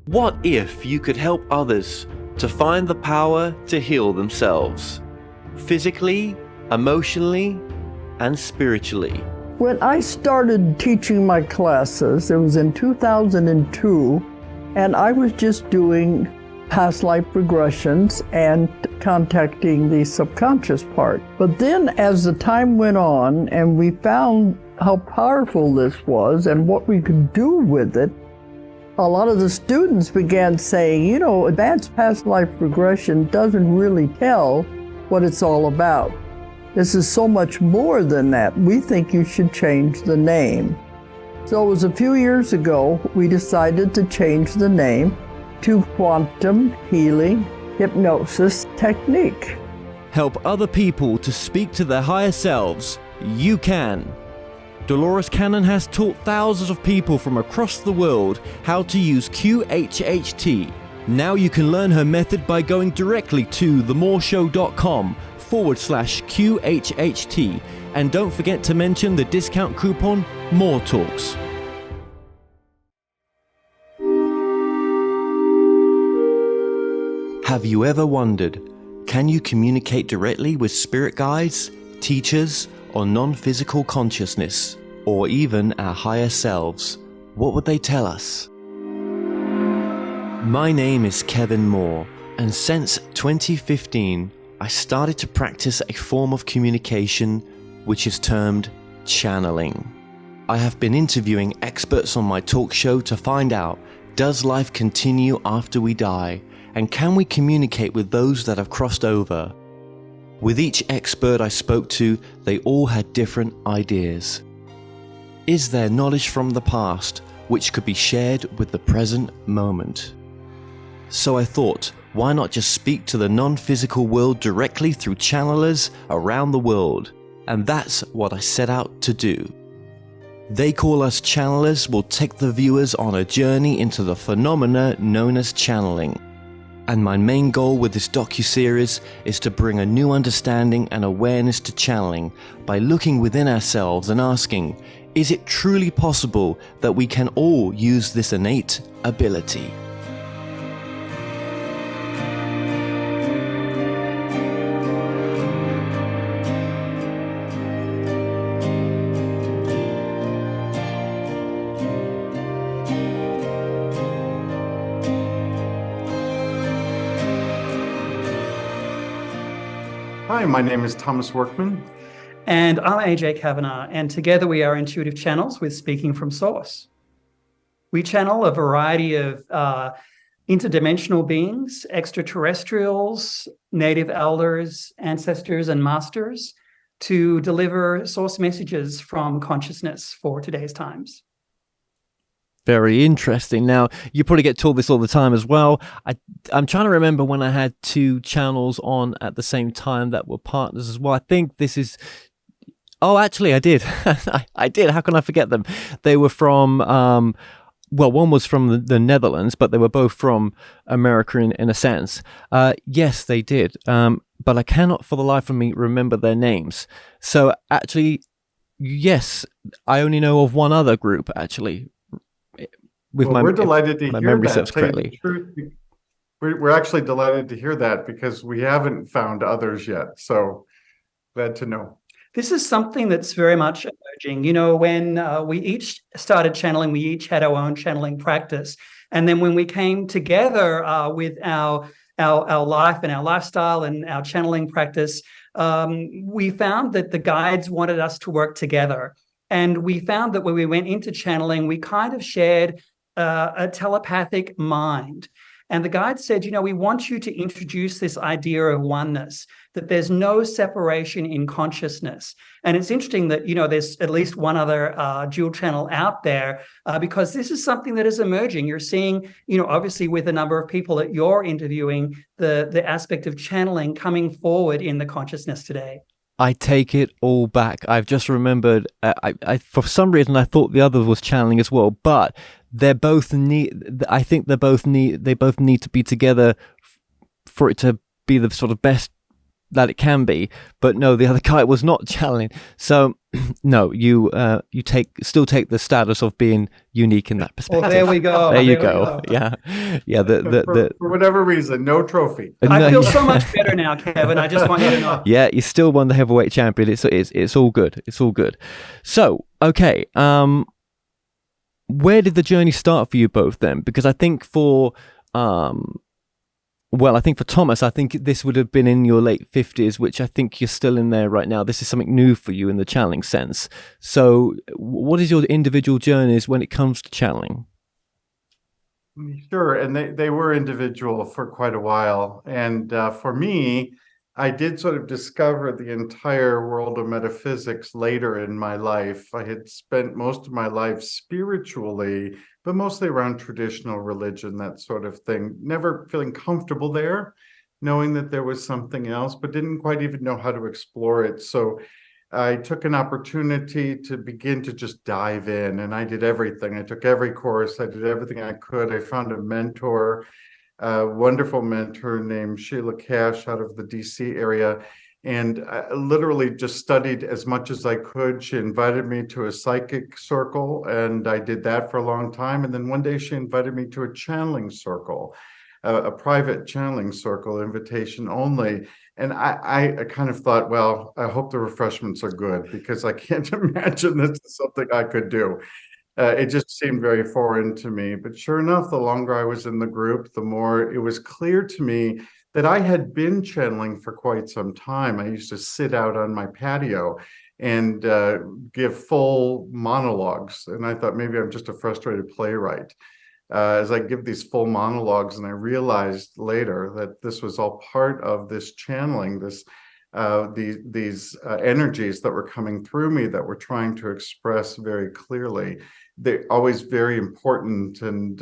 What if you could help others to find the power to heal themselves, physically, emotionally, and spiritually? When I started teaching my classes, it was in 2002, and I was just doing past life regressions and contacting the subconscious part. But then as the time went on and we found how powerful this was and what we could do with it, a lot of the students began saying, you know, advanced past life regression doesn't really tell what it's all about. This is so much more than that. We think you should change the name. So it was a few years ago, we decided to change the name to Quantum Healing Hypnosis Technique. Help other people to speak to their higher selves. You can. Dolores Cannon has taught thousands of people from across the world how to use QHHT. Now you can learn her method by going directly to themoreshow.com/QHHT. And don't forget to mention the discount coupon More Talks. Have you ever wondered, can you communicate directly with spirit guides, teachers, or non-physical consciousness, or even our higher selves? What would they tell us? My name is Kevin Moore, and since 2015, I started to practice a form of communication which is termed channeling. I have been interviewing experts on my talk show to find out, does life continue after we die? And can we communicate with those that have crossed over? With each expert I spoke to, they all had different ideas. Is there knowledge from the past which could be shared with the present moment? So I thought, why not just speak to the non-physical world directly through channelers around the world? And that's what I set out to do. They Call Us Channelers will take the viewers on a journey into the phenomena known as channeling. And my main goal with this docuseries is to bring a new understanding and awareness to channeling by looking within ourselves and asking, is it truly possible that we can all use this innate ability? Hi, my name is Thomas Workman. And I'm AJ Kavanagh, and together we are Intuitive Channels with Speaking from Source. We channel a variety of interdimensional beings, extraterrestrials, native elders, ancestors, and masters to deliver source messages from consciousness for today's times. Very interesting. Now, you probably get told this all the time as well. I'm trying to remember when I had two channels on at the same time that were partners as well. I think this is... Oh, actually, I did. I did. How can I forget them? They were from... well, one was from the Netherlands, but they were both from America in a sense. Yes, they did. But I cannot for the life of me remember their names. So actually, yes, I only know of one other group, actually. We're delighted to hear that. Serves correctly. We're actually delighted to hear that because we haven't found others yet. So glad to know. This is something that's very much emerging. You know, when we each started channeling, we each had our own channeling practice. And then when we came together with our life and our lifestyle and our channeling practice, we found that the guides wanted us to work together. And we found that when we went into channeling, we kind of shared a telepathic mind. And the guide said, you know, we want you to introduce this idea of oneness, that there's no separation in consciousness. And it's interesting that, you know, there's at least one other dual channel out there because this is something that is emerging. You're seeing, you know, obviously with the number of people that you're interviewing, the aspect of channeling coming forward in the consciousness today. I take it all back. I've just remembered, I for some reason I thought the other was channeling as well, but they both need to be together for it to be the sort of best that it can be. But no, the other guy was not channeling. So no, you still take the status of being unique in that perspective. Well, there we go. There you There we go. Yeah. For whatever reason, no trophy. I feel so much better now, Kevin. I just want you to know. Yeah, you still won the heavyweight champion. It's all good. It's all good. So, okay, where did the journey start for you both then? Because I think for Thomas, I think this would have been in your late 50s, which I think you're still in there right now. This is something new for you in the channeling sense. So what is your individual journeys when it comes to channeling? Sure, and they were individual for quite a while. And for me, I did sort of discover the entire world of metaphysics later in my life. I had spent most of my life spiritually, but mostly around traditional religion, that sort of thing, never feeling comfortable there, knowing that there was something else, but didn't quite even know how to explore it. So I took an opportunity to begin to just dive in, and I did everything. I took every course, I did everything I could. I found a mentor, a wonderful mentor named Sheila Cash out of the DC area, and I literally just studied as much as I could. She invited me to a psychic circle, and I did that for a long time. And then one day she invited me to a channeling circle, a private channeling circle, invitation only. And I kind of thought, well, I hope the refreshments are good, because I can't imagine this is something I could do. It just seemed very foreign to me. But sure enough, the longer I was in the group, the more it was clear to me that I had been channeling for quite some time. I used to sit out on my patio and give full monologues. And I thought maybe I'm just a frustrated playwright. As I give these full monologues, and I realized later that this was all part of this channeling, these energies that were coming through me that were trying to express very clearly. They're always very important and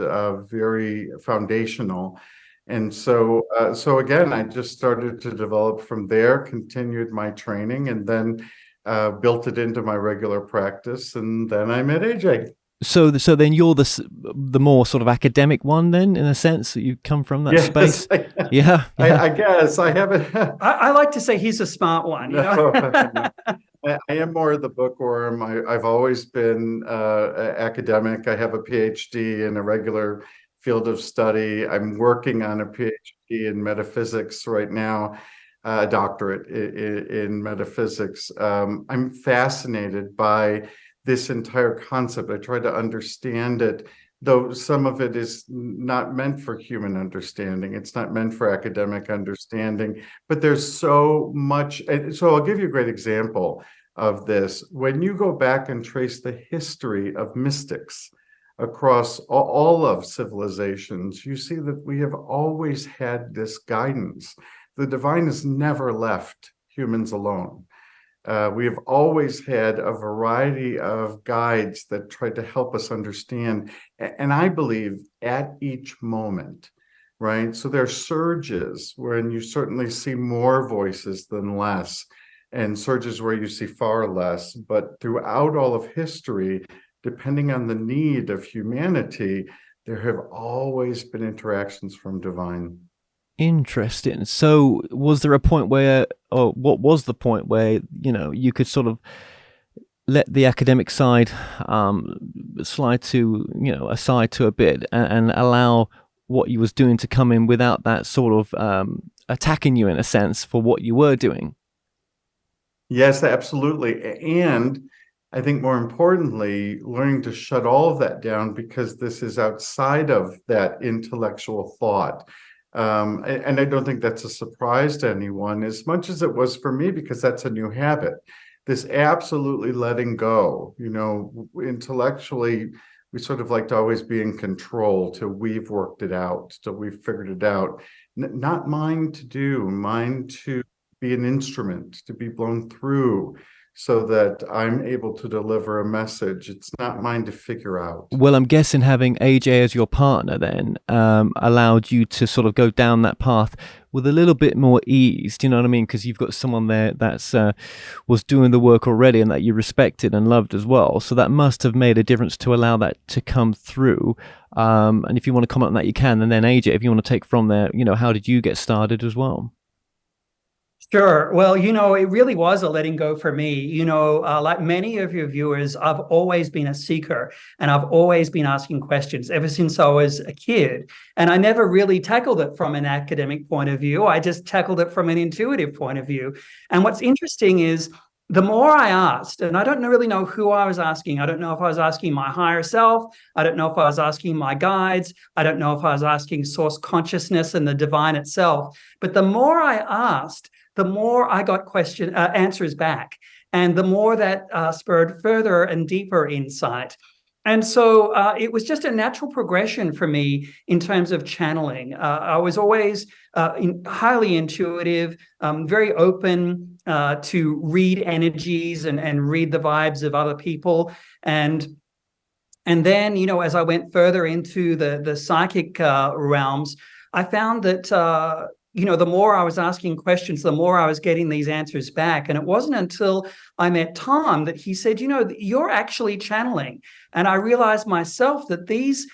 very foundational. And so again, I just started to develop from there, continued my training, and then built it into my regular practice. And then I met AJ. So then you're the more sort of academic one then, in a sense, that you come from that space. Yeah. I guess I haven't. I like to say he's a smart one. You know? I am more the bookworm. I've always been academic. I have a PhD in a regular field of study. I'm working on a PhD in metaphysics right now, a doctorate in metaphysics. I'm fascinated by this entire concept. I try to understand it, though some of it is not meant for human understanding. It's not meant for academic understanding, but there's so much. And so I'll give you a great example of this. When you go back and trace the history of mystics across all of civilizations, you see that we have always had this guidance. The divine has never left humans alone. We have always had a variety of guides that tried to help us understand. And I believe at each moment, right? So there are surges when you certainly see more voices than less, and surges where you see far less. But throughout all of history, depending on the need of humanity, there have always been interactions from divine. Interesting. So was there a point where, or what was the point where, you could sort of let the academic side slide to, aside to a bit, and allow what you was doing to come in without that sort of attacking you, in a sense, for what you were doing? Yes, absolutely. And I think more importantly, learning to shut all of that down, because this is outside of that intellectual thought. And I don't think that's a surprise to anyone, as much as it was for me, because that's a new habit. This absolutely letting go. Intellectually, we sort of like to always be in control till we've worked it out, till we've figured it out. Not mine to do, mine to be an instrument, to be blown through, so that I'm able to deliver a message. It's not mine to figure out. Well, I'm guessing having AJ as your partner then allowed you to sort of go down that path with a little bit more ease. Do you know what I mean? Because you've got someone there that's was doing the work already, and that you respected and loved as well. So that must have made a difference to allow that to come through. And if you want to comment on that, you can. And then AJ, if you want to take from there, how did you get started as well? Sure. Well, it really was a letting go for me. Like many of your viewers, I've always been a seeker and I've always been asking questions ever since I was a kid. And I never really tackled it from an academic point of view. I just tackled it from an intuitive point of view. And what's interesting is the more I asked, and I don't really know who I was asking. I don't know if I was asking my higher self. I don't know if I was asking my guides. I don't know if I was asking source consciousness and the divine itself. But the more I asked, the more I got answers back, and the more that spurred further and deeper insight. And so it was just a natural progression for me in terms of channeling. I was always highly intuitive, very open to read energies and read the vibes of other people. And then, as I went further into the psychic realms, I found that the more I was asking questions, the more I was getting these answers back. And it wasn't until I met Tom that he said, you're actually channeling. And I realized myself that these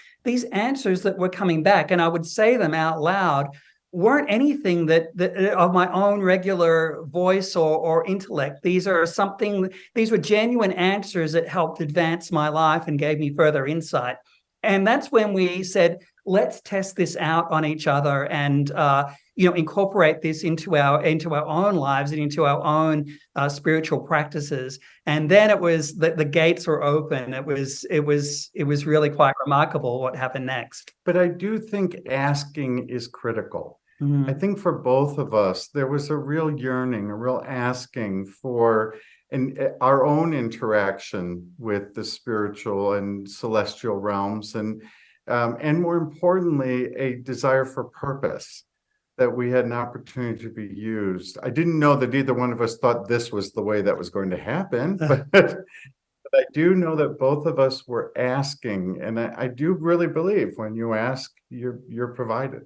answers that were coming back, and I would say them out loud, weren't anything that of my own regular voice or intellect. These were genuine answers that helped advance my life and gave me further insight. And that's when we said, let's test this out on each other and incorporate this into our own lives and into our own spiritual practices. And then it was the gates were open. It was really quite remarkable what happened next. But I do think asking is critical. Mm-hmm. I think for both of us, there was a real yearning, a real asking for our own interaction with the spiritual and celestial realms, and more importantly, a desire for purpose, that we had an opportunity to be used. I didn't know that either one of us thought this was the way that was going to happen, but I do know that both of us were asking, and I do really believe when you ask, you're provided.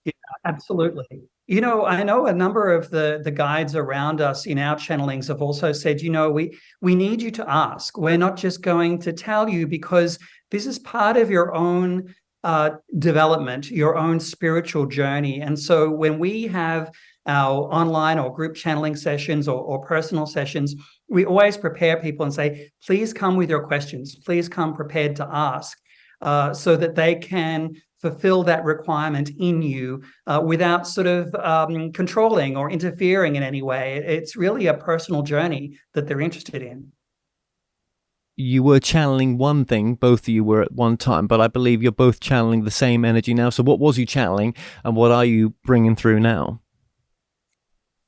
Yeah, absolutely. I know a number of the guides around us in our channelings have also said, we need you to ask. We're not just going to tell you, because this is part of your own development, your own spiritual journey. And so when we have our online or group channeling sessions or personal sessions, we always prepare people and say, please come with your questions. Please come prepared to ask, so that they can fulfill that requirement in you without sort of controlling or interfering in any way. It's really a personal journey that they're interested in. You were channeling one thing, both of you were at one time, but I believe you're both channeling the same energy now. So what was you channeling and what are you bringing through now?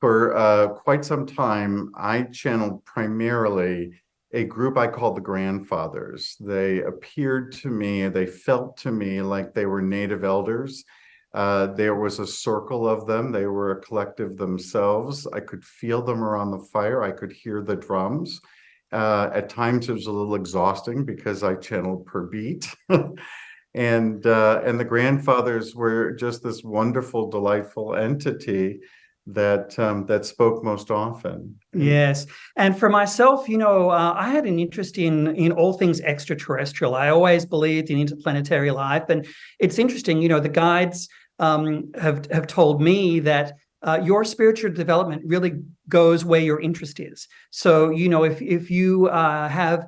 For quite some time, I channeled primarily a group I called the Grandfathers. They appeared to me, they felt to me like they were native elders. There was a circle of them. They were a collective themselves. I could feel them around the fire. I could hear the drums. At times it was a little exhausting because I channeled per beat. And the Grandfathers were just this wonderful, delightful entity that spoke most often. Yes. And for myself, I had an interest in all things extraterrestrial. I always believed in interplanetary life. And it's interesting, the guides have told me that your spiritual development really goes where your interest is. So, if you have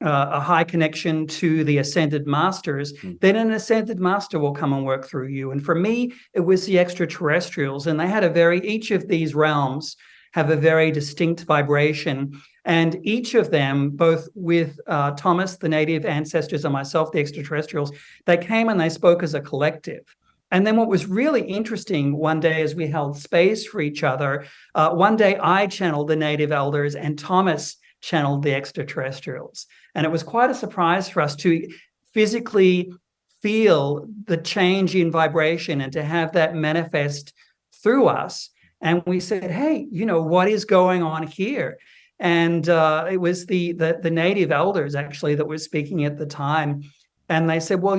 a high connection to the ascended masters, then an ascended master will come and work through you. And for me, it was the extraterrestrials, and they had each of these realms have a very distinct vibration. And each of them, both with Thomas, the native ancestors, and myself, the extraterrestrials, they came and they spoke as a collective. And then what was really interesting one day as we held space for each other, one day I channeled the native elders and Thomas channeled the extraterrestrials. And it was quite a surprise for us to physically feel the change in vibration and to have that manifest through us. And we said, hey, what is going on here? And it was the native elders actually that were speaking at the time. And they said, well,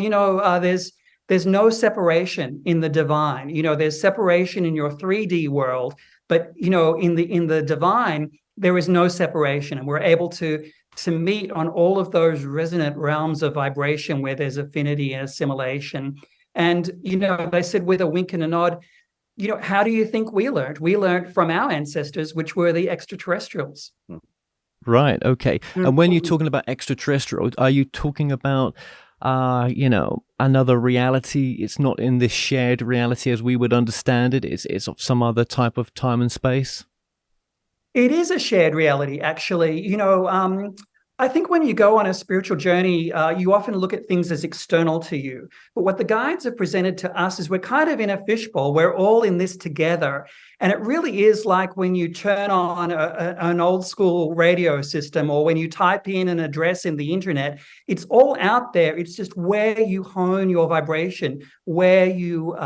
there's no separation in the divine. There's separation in your 3D world, but in the divine, there is no separation. And we're able to meet on all of those resonant realms of vibration where there's affinity and assimilation. And, they said with a wink and a nod, how do you think we learned? We learned from our ancestors, which were the extraterrestrials. Right. Okay. And when you're talking about extraterrestrial, are you talking about, another reality? It's not in this shared reality as we would understand it. It's of some other type of time and space. It is a shared reality, actually. I think when you go on a spiritual journey, you often look at things as external to you. But what the guides have presented to us is we're kind of in a fishbowl. We're all in this together. And it really is like when you turn on an old school radio system, or when you type in an address in the internet, it's all out there. It's just where you hone your vibration, where you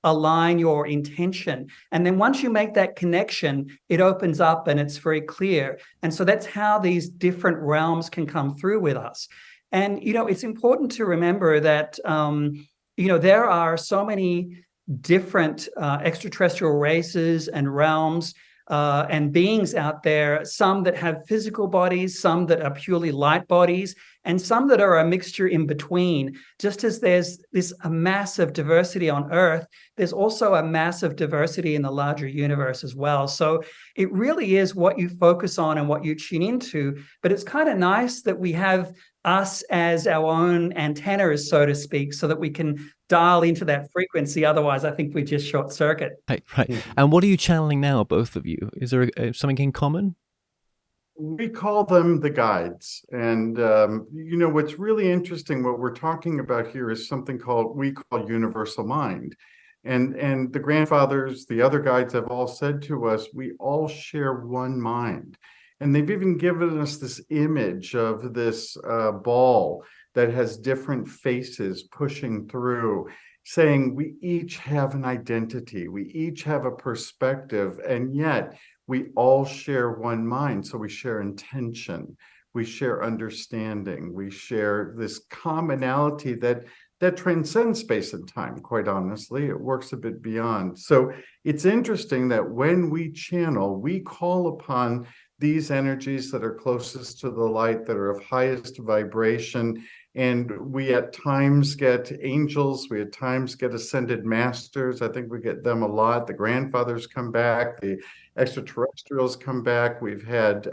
align your intention. And then once you make that connection, it opens up and it's very clear. And so that's how these different realms can come through with us. And, it's important to remember that, there are so many different extraterrestrial races and realms and beings out there, some that have physical bodies, some that are purely light bodies, and some that are a mixture in between. Just as there's a massive diversity on Earth, there's also a massive diversity in the larger universe as well. So it really is what you focus on and what you tune into. But it's kind of nice that we have us as our own antennas, so to speak, so that we can dial into that frequency. Otherwise, I think we just short circuit. Right. And what are you channeling now, both of you? Is there something in common? We call them the guides. And, what's really interesting, what we're talking about here is something we call universal mind. And the grandfathers, the other guides have all said to us, we all share one mind. And they've even given us this image of this ball that has different faces pushing through, saying we each have an identity, we each have a perspective, and yet we all share one mind. So we share intention, we share understanding, we share this commonality that transcends space and time. Quite honestly, it works a bit beyond. So it's interesting that when we channel, we call upon these energies that are closest to the light, that are of highest vibration. And we at times get angels, we at times get ascended masters. I think we get them a lot. The grandfathers come back, the extraterrestrials come back. We've had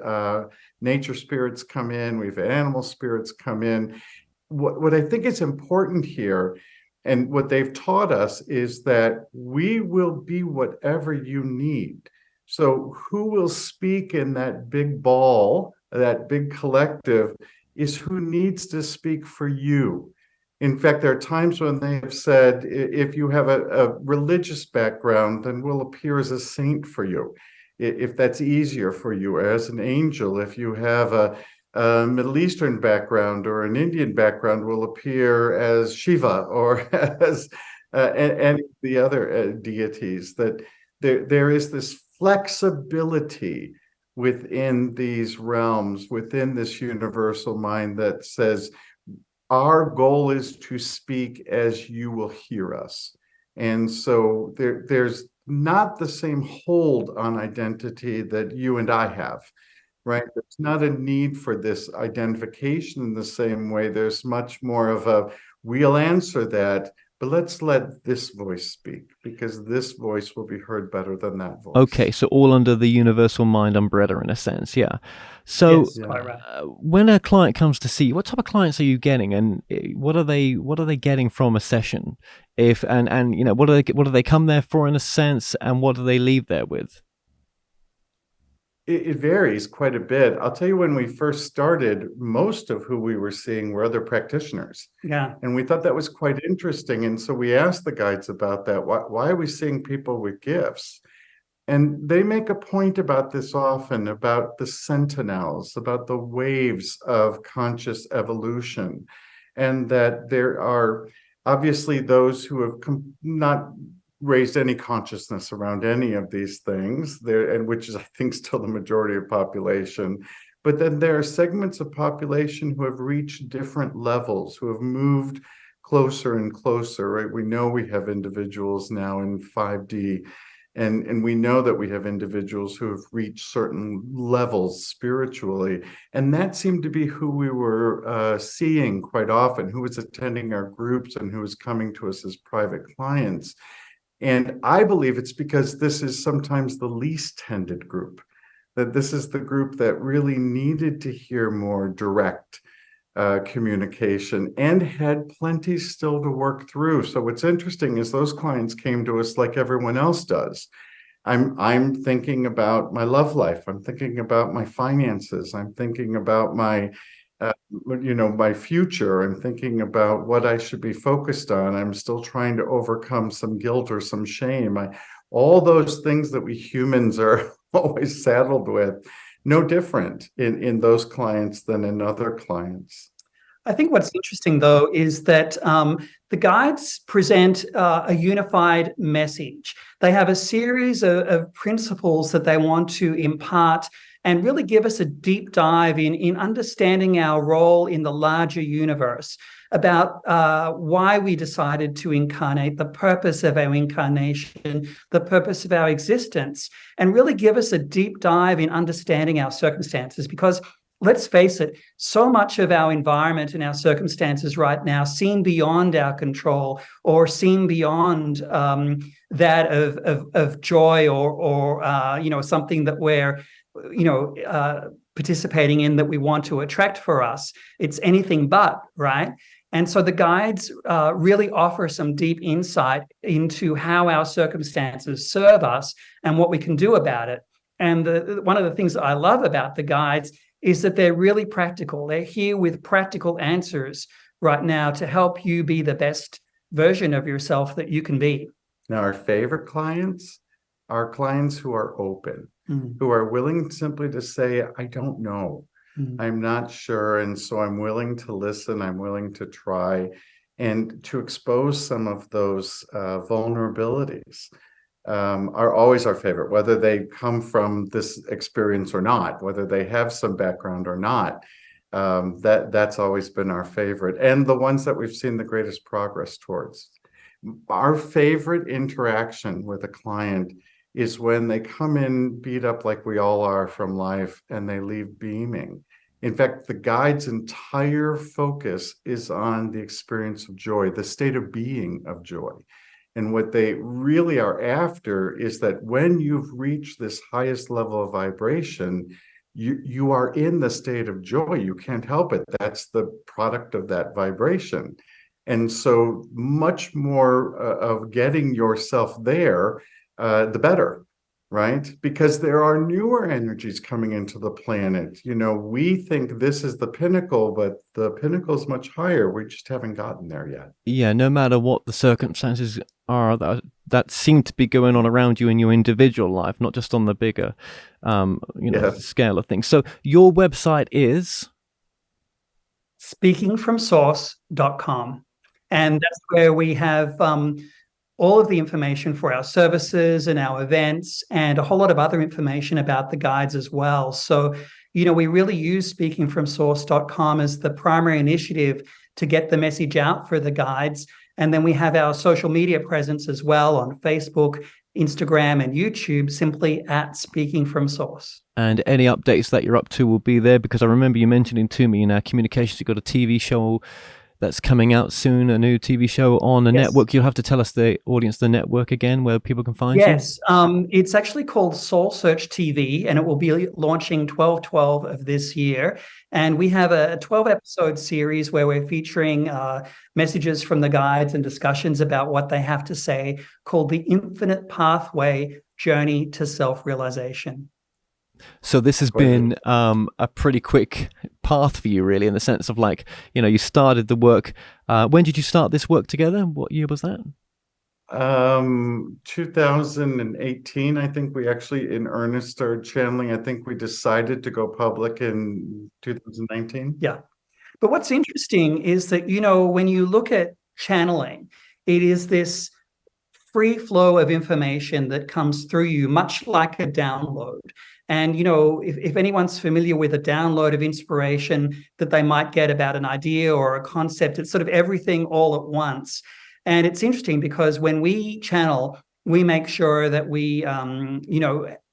nature spirits come in, we've had animal spirits come in. What I think is important here, and what they've taught us, is that we will be whatever you need. So who will speak in that big ball, that big collective, is who needs to speak for you. In fact, there are times when they have said, if you have a religious background, then we'll appear as a saint for you, if that's easier for you, as an angel. If you have a Middle Eastern background or an Indian background, we'll appear as Shiva or as any of the other deities. That there is this flexibility within these realms, within this universal mind that says, our goal is to speak as you will hear us. And so there's not the same hold on identity that you and I have, right? There's not a need for this identification in the same way. There's much more of a, we'll answer that, but let's let this voice speak, because this voice will be heard better than that voice. Okay, so all under the universal mind umbrella, in a sense, yeah. So, Yes, quite right. when a client comes to see you, what type of clients are you getting, and what are they getting from a session? What do they come there for, in a sense, and what do they leave there with? It varies quite a bit. I'll tell you, when we first started, most of who we were seeing were other practitioners. Yeah. And we thought that was quite interesting. And so we asked the guides about that. Why are we seeing people with gifts? And they make a point about this often, about the sentinels, about the waves of conscious evolution, and that there are obviously those who have not raised any consciousness around any of these things there, and which is, I think, still the majority of population. But then there are segments of population who have reached different levels, who have moved closer and closer, right? We know we have individuals now in 5D, and we know that we have individuals who have reached certain levels spiritually. And that seemed to be who we were seeing quite often, who was attending our groups and who was coming to us as private clients. And I believe it's because this is sometimes the least tended group, that this is the group that really needed to hear more direct communication and had plenty still to work through. So what's interesting is those clients came to us like everyone else does. I'm thinking about my love life. I'm thinking about my finances. I'm thinking about my my future. I'm thinking about what I should be focused on. I'm still trying to overcome some guilt or some shame. All those things that we humans are always saddled with, no different in those clients than in other clients. I think what's interesting, though, is that the guides present a unified message. They have a series of principles that they want to impart and really give us a deep dive in understanding our role in the larger universe, about why we decided to incarnate, the purpose of our incarnation, the purpose of our existence, and really give us a deep dive in understanding our circumstances. Because let's face it, so much of our environment and our circumstances right now seem beyond our control, or seem beyond that of joy or something that we're participating in, that we want to attract for us. It's anything but, right? And so the guides really offer some deep insight into how our circumstances serve us and what we can do about it. And one of the things that I love about the guides is that they're really practical. They're here with practical answers right now to help you be the best version of yourself that you can be. Now, our favorite clients are clients who are open, who are willing simply to say, I don't know. I'm not sure. And so I'm willing to listen. I'm willing to try and to expose some of those vulnerabilities. Are always our favorite, whether they come from this experience or not, whether they have some background or not. That's always been our favorite, and the ones that we've seen the greatest progress towards. Our favorite interaction with a client is when they come in beat up like we all are from life and they leave beaming. In fact, the guide's entire focus is on the experience of joy, the state of being of joy. And what they really are after is that when you've reached this highest level of vibration, you are in the state of joy. You can't help it. That's the product of that vibration. And so much more of getting yourself there, the better, right? Because there are newer energies coming into the planet. We think this is the pinnacle, but the pinnacle is much higher. We just haven't gotten there yet. Yeah, no matter what the circumstances are that seem to be going on around you in your individual life, not just on the bigger, scale of things. So your website is? speakingfromsource.com. And that's where we have all of the information for our services and our events, and a whole lot of other information about the guides as well. So, we really use speakingfromsource.com as the primary initiative to get the message out for the guides. And then we have our social media presence as well on Facebook, Instagram, and YouTube, simply at Speaking From Source. And any updates that you're up to will be there, because I remember you mentioning to me in our communications, you've got a TV show that's coming out soon, a new TV show on the network. You'll have to tell us, the audience, the network again, where people can find you. Yes, it's actually called Soul Search TV, and it will be launching 12/12 of this year. And we have a 12-episode series where we're featuring messages from the guides and discussions about what they have to say, called The Infinite Pathway Journey to Self-Realization. So this has been a pretty quick path for you, really, in the sense of you started the work. When did you start this work together? What year was that? 2018, I think we actually in earnest started channeling. I think we decided to go public in 2019. Yeah. But what's interesting is that, when you look at channeling, it is this free flow of information that comes through you, much like a download. And, if anyone's familiar with a download of inspiration that they might get about an idea or a concept, it's sort of everything all at once. And it's interesting because when we channel, we make sure that we,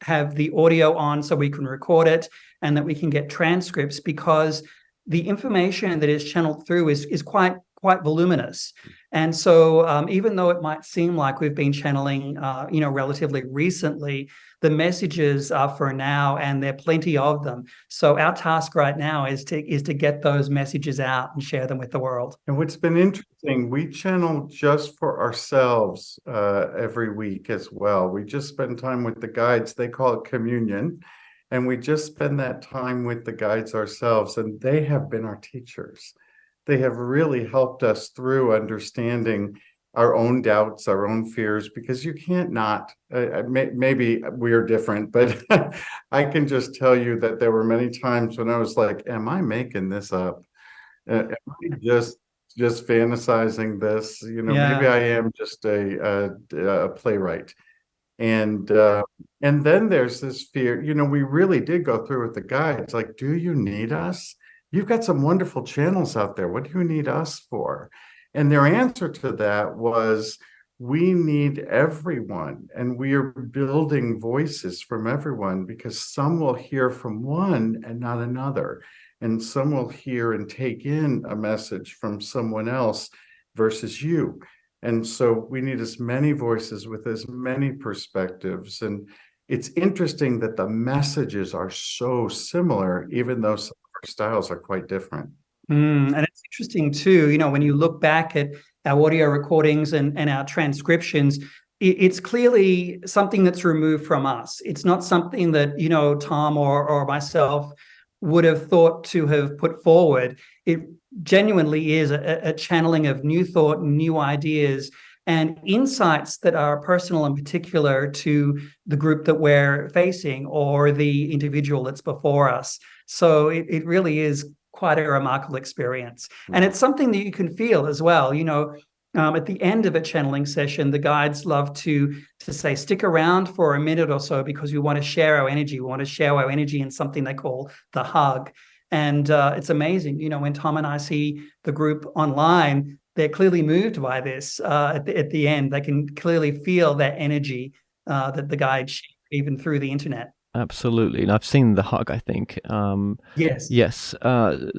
have the audio on so we can record it, and that we can get transcripts, because the information that is channeled through is quite quite voluminous. And so even though it might seem like we've been channeling, relatively recently, the messages are for now, and there are plenty of them. So our task right now is to get those messages out and share them with the world. And what's been interesting, we channel just for ourselves every week as well. We just spend time with the guides. They call it communion. And we just spend that time with the guides ourselves, and they have been our teachers. They have really helped us through understanding our own doubts, our own fears, because you can't not, maybe we're different, but I can just tell you that there were many times when I was like, am I making this up? Am I just fantasizing this? Maybe I am just a playwright. And then there's this fear, we really did go through with the guides, like, do you need us? You've got some wonderful channels out there. What do you need us for? And their answer to that was, we need everyone. And we are building voices from everyone, because some will hear from one and not another. And some will hear and take in a message from someone else versus you. And so we need as many voices with as many perspectives. And it's interesting that the messages are so similar, even though some of our styles are quite different. And it's interesting too, when you look back at our audio recordings and our transcriptions, it's clearly something that's removed from us. It's not something that, Tom or myself would have thought to have put forward. It genuinely is a channeling of new thought, new ideas, and insights that are personal and particular to the group that we're facing or the individual that's before us. So it really is quite a remarkable experience. And it's something that you can feel as well. At the end of a channeling session, the guides love to say, stick around for a minute or so, because we want to share our energy. We want to share our energy in something they call the hug. And it's amazing, when Tom and I see the group online, they're clearly moved by this. At the end, they can clearly feel that energy that the guides share, even through the internet. Absolutely. And I've seen the hug, I think. Yes. Yes.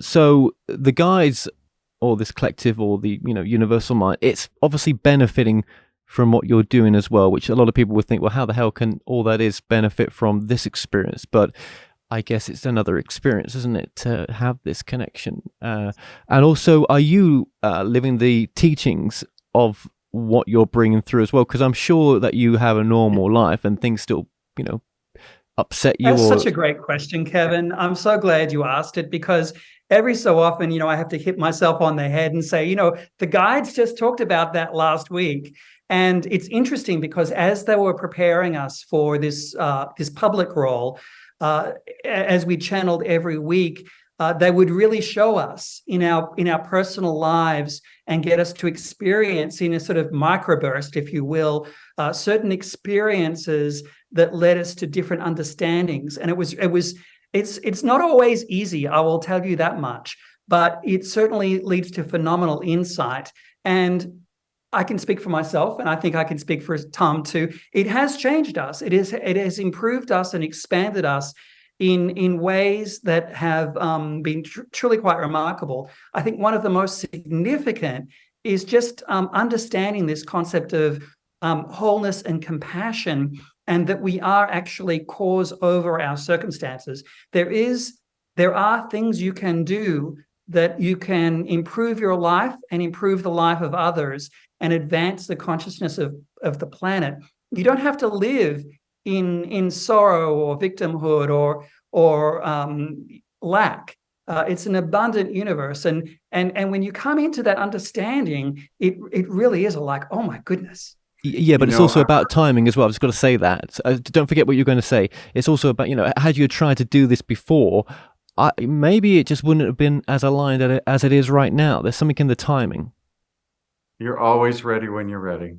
So the guides, or this collective, or the universal mind, it's obviously benefiting from what you're doing as well, which a lot of people would think, well, how the hell can all that is benefit from this experience? But I guess it's another experience, isn't it, to have this connection? And also, are you living the teachings of what you're bringing through as well? Because I'm sure that you have a normal life and things still, upset you. That's such a great question, Kevin. I'm so glad you asked it, because every so often, I have to hit myself on the head and say, the guides just talked about that last week. And it's interesting, because as they were preparing us for this public role, as we channeled every week, they would really show us in our personal lives and get us to experience, in a sort of microburst, if you will, certain experiences that led us to different understandings. And it's not always easy, I will tell you that much, but it certainly leads to phenomenal insight. And I can speak for myself, and I think I can speak for Tom too. It has changed us. It has improved us and expanded us in ways that have been truly quite remarkable. I think one of the most significant is just understanding this concept of wholeness and compassion, and that we are actually cause over our circumstances. There are things you can do that you can improve your life and improve the life of others and advance the consciousness of the planet. You don't have to live in sorrow or victimhood or lack. It's an abundant universe, and when you come into that understanding, it really is like, oh my goodness. Yeah, but it's also about timing as well. I've just got to say that. Don't forget what you're going to say. It's also about, had you tried to do this before, maybe it just wouldn't have been as aligned as it is right now. There's something in the timing. You're always ready when you're ready.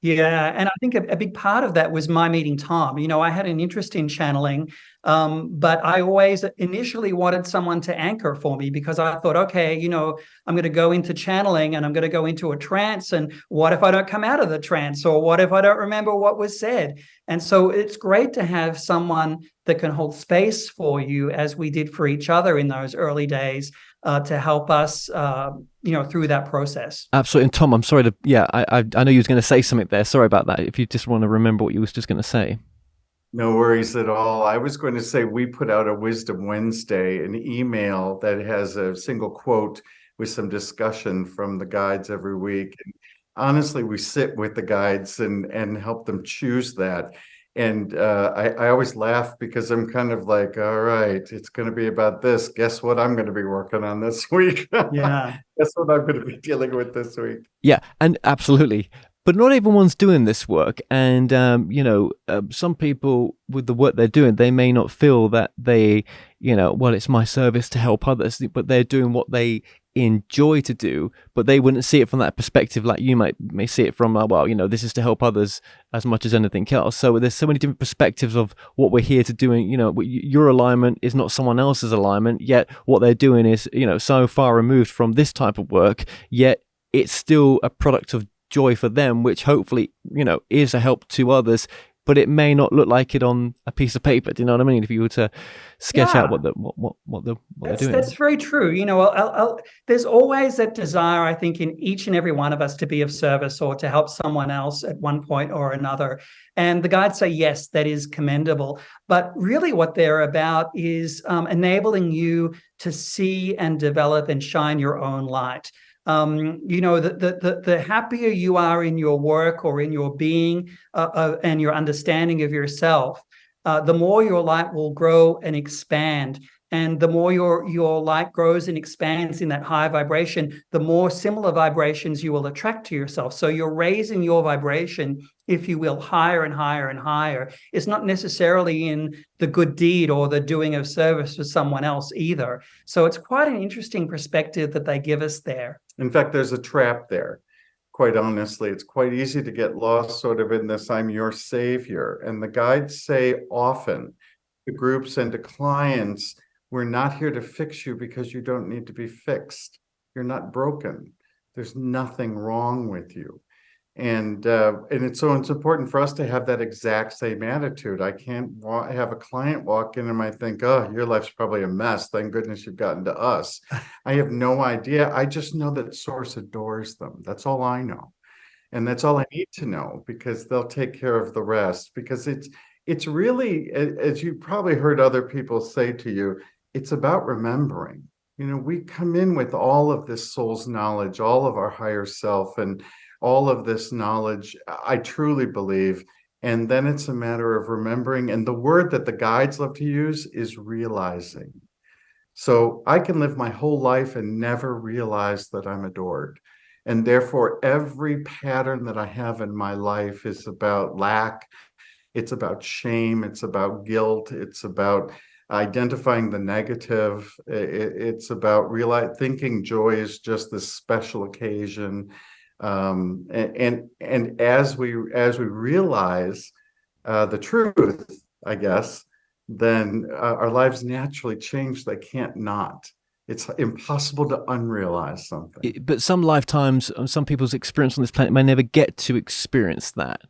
Yeah, and I think a big part of that was my meeting Tom. I had an interest in channeling, but I always initially wanted someone to anchor for me, because I thought, okay, I'm going to go into channeling and I'm going to go into a trance, and what if I don't come out of the trance, or what if I don't remember what was said? And so it's great to have someone that can hold space for you, as we did for each other in those early days, to help us, through that process. Absolutely. And Tom, I'm sorry to, I know you was going to say something there. Sorry about that. If you just want to remember what you was just going to say. No worries at all. I was going to say we put out a Wisdom Wednesday, an email that has a single quote with some discussion from the guides every week. And honestly, we sit with the guides and help them choose that. And I always laugh because I'm kind of like, all right, it's going to be about this. Guess what I'm going to be working on this week? Yeah. Guess what I'm going to be dealing with this week? Yeah, and absolutely. But not everyone's doing this work. And, some people with the work they're doing, they may not feel that they, well, it's my service to help others, but they're doing what they enjoy to do, but they wouldn't see it from that perspective like you may see it from, this is to help others as much as anything else. So there's so many different perspectives of what we're here to do. Your alignment is not someone else's alignment, yet what they're doing is, so far removed from this type of work, yet it's still a product of joy for them, which hopefully, is a help to others, but it may not look like it on a piece of paper. Do you know what I mean? If you were to sketch out what they're doing. That's very true. There's always that desire, I think, in each and every one of us to be of service or to help someone else at one point or another. And the guides say, yes, that is commendable. But really what they're about is enabling you to see and develop and shine your own light. The happier you are in your work or in your being and your understanding of yourself, the more your light will grow and expand. And the more your light grows and expands in that high vibration, the more similar vibrations you will attract to yourself. So you're raising your vibration, if you will, higher and higher and higher. It's not necessarily in the good deed or the doing of service for someone else either. So it's quite an interesting perspective that they give us there. In fact, there's a trap there. Quite honestly, it's quite easy to get lost sort of in this, I'm your savior. And the guides say often to groups and to clients, we're not here to fix you because you don't need to be fixed. You're not broken. There's nothing wrong with you. And it's important for us to have that exact same attitude. I can't have a client walk in and I think, oh, your life's probably a mess. Thank goodness you've gotten to us. I have no idea. I just know that Source adores them. That's all I know. And that's all I need to know, because they'll take care of the rest. Because it's really, as you probably heard other people say to you, it's about remembering. We come in with all of this soul's knowledge, all of our higher self, and all of this knowledge, I truly believe. And then it's a matter of remembering. And the word that the guides love to use is realizing. So I can live my whole life and never realize that I'm adored. And therefore, every pattern that I have in my life is about lack. It's about shame. It's about guilt. It's about identifying the negative. It's about thinking joy is just this special occasion. And as we realize the truth, I guess, then our lives naturally change. They can't not. It's impossible to unrealize something. But some lifetimes, some people's experience on this planet may never get to experience that.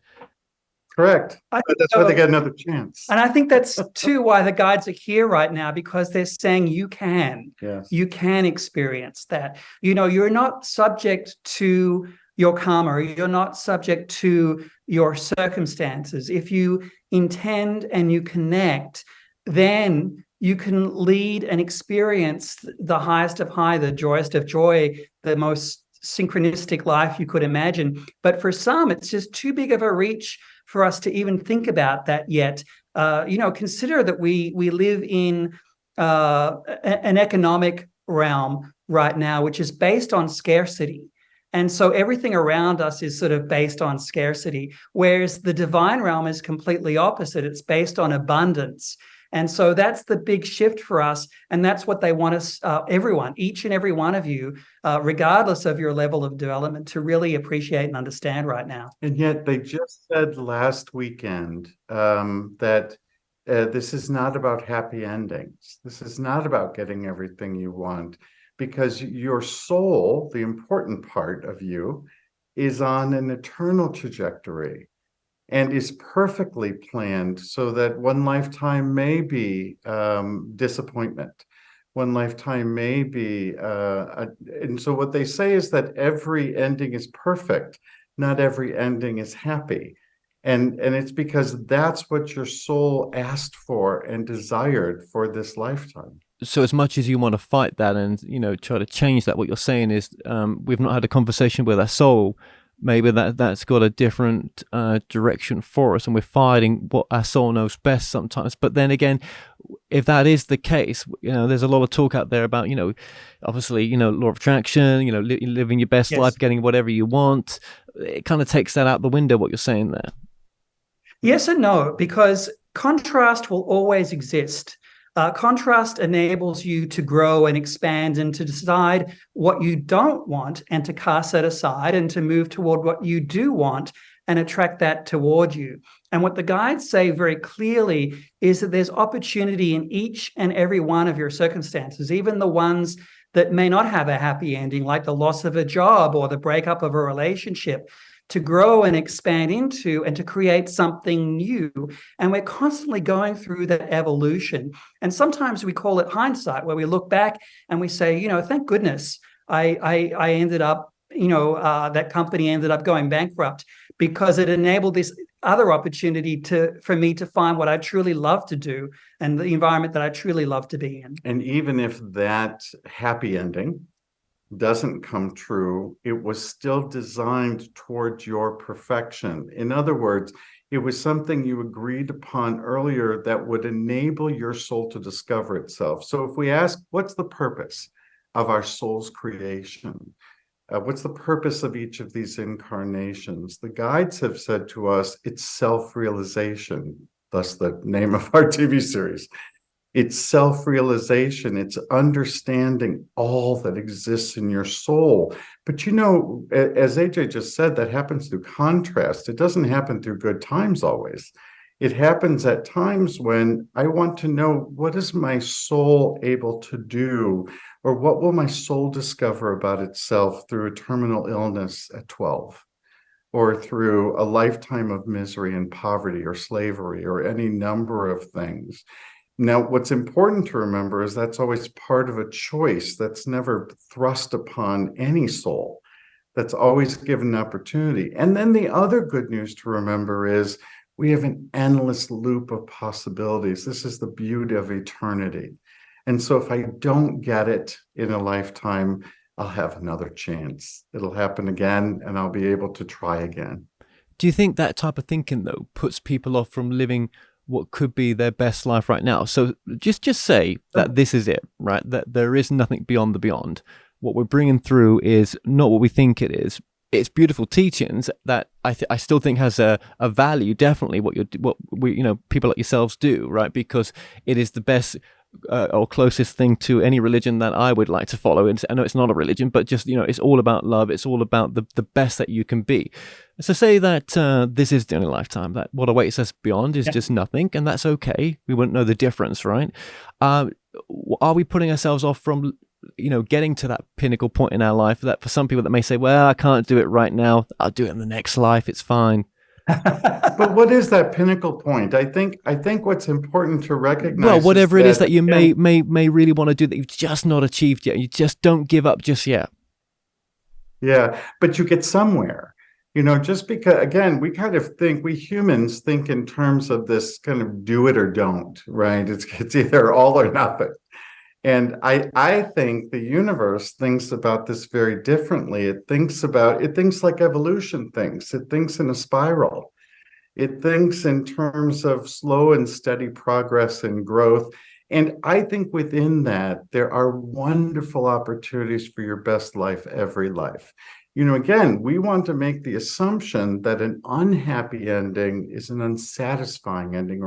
Correct. That's why they get another chance. And I think that's too why the guides are here right now, because they're saying you can. Yes. You can experience that. You're not subject to your karma. You're not subject to your circumstances. If you intend and you connect, then you can lead and experience the highest of high, the joyous of joy, the most synchronistic life you could imagine. But for some, it's just too big of a reach for us to even think about that yet. Consider that we live in an economic realm right now, which is based on scarcity. And so everything around us is sort of based on scarcity, whereas the divine realm is completely opposite. It's based on abundance. And so that's the big shift for us. And that's what they want us, everyone, each and every one of you, regardless of your level of development, to really appreciate and understand right now. And yet they just said last weekend that this is not about happy endings. This is not about getting everything you want, because your soul, the important part of you, is on an eternal trajectory and is perfectly planned so that one lifetime may be disappointment. one lifetime may be. And so what they say is that every ending is perfect, not every ending is happy. And it's because that's what your soul asked for and desired for this lifetime. So as much as you want to fight that and, try to change that, what you're saying is we've not had a conversation with our soul. Maybe that's got a different direction for us, and we're fighting what our soul knows best sometimes. But then again, if that is the case, there's a lot of talk out there about, obviously, law of attraction, living your best life, getting whatever you want. It kind of takes that out the window, what you're saying there. Yes and no, because contrast will always exist. Contrast enables you to grow and expand and to decide what you don't want and to cast that aside and to move toward what you do want and attract that toward you. And what the guides say very clearly is that there's opportunity in each and every one of your circumstances, even the ones that may not have a happy ending, like the loss of a job or the breakup of a relationship, to grow and expand into and to create something new. And we're constantly going through that evolution. And sometimes we call it hindsight, where we look back and we say, thank goodness I ended up, that company ended up going bankrupt, because it enabled this other opportunity for me to find what I truly love to do and the environment that I truly love to be in. And even if that happy ending doesn't come true, it was still designed towards your perfection. In other words, it was something you agreed upon earlier that would enable your soul to discover itself. So if we ask, what's the purpose of our soul's creation? What's the purpose of each of these incarnations? The guides have said to us, it's self-realization, thus the name of our TV series. It's self-realization. It's understanding all that exists in your soul. But as AJ just said, that happens through contrast. It doesn't happen through good times always. It happens at times when I want to know, what is my soul able to do? Or what will my soul discover about itself through a terminal illness at 12? Or through a lifetime of misery and poverty or slavery or any number of things. Now, what's important to remember is that's always part of a choice that's never thrust upon any soul. That's always given an opportunity. And then the other good news to remember is we have an endless loop of possibilities. This is the beauty of eternity. And so if I don't get it in a lifetime, I'll have another chance. It'll happen again, and I'll be able to try again. Do you think that type of thinking, though, puts people off from living what could be their best life right now? So just say that this is it, right? That there is nothing beyond the beyond. What we're bringing through is not what we think it is. It's beautiful teachings that I still think has a value. Definitely, what we people like yourselves do, right? Because it is the best or closest thing to any religion that I would like to follow. And I know it's not a religion, but just it's all about love. It's all about the best that you can be. So say that this is the only lifetime, that what awaits us beyond is just nothing, and that's okay. We wouldn't know the difference, right? Are we putting ourselves off from getting to that pinnacle point in our life? That for some people that may say, well, I can't do it right now, I'll do it in the next life, it's fine. But what is that pinnacle point? I think what's important to recognize. Well, whatever it is that you may really want to do that you've just not achieved yet. You just don't give up just yet. Yeah, but you get somewhere. Just because, again, we humans think in terms of this kind of do it or don't, right? It's either all or nothing. And I think the universe thinks about this very differently. It thinks like evolution thinks. It thinks in a spiral. It thinks in terms of slow and steady progress and growth. And I think within that, there are wonderful opportunities for your best life every life. Again, we want to make the assumption that an unhappy ending is an unsatisfying ending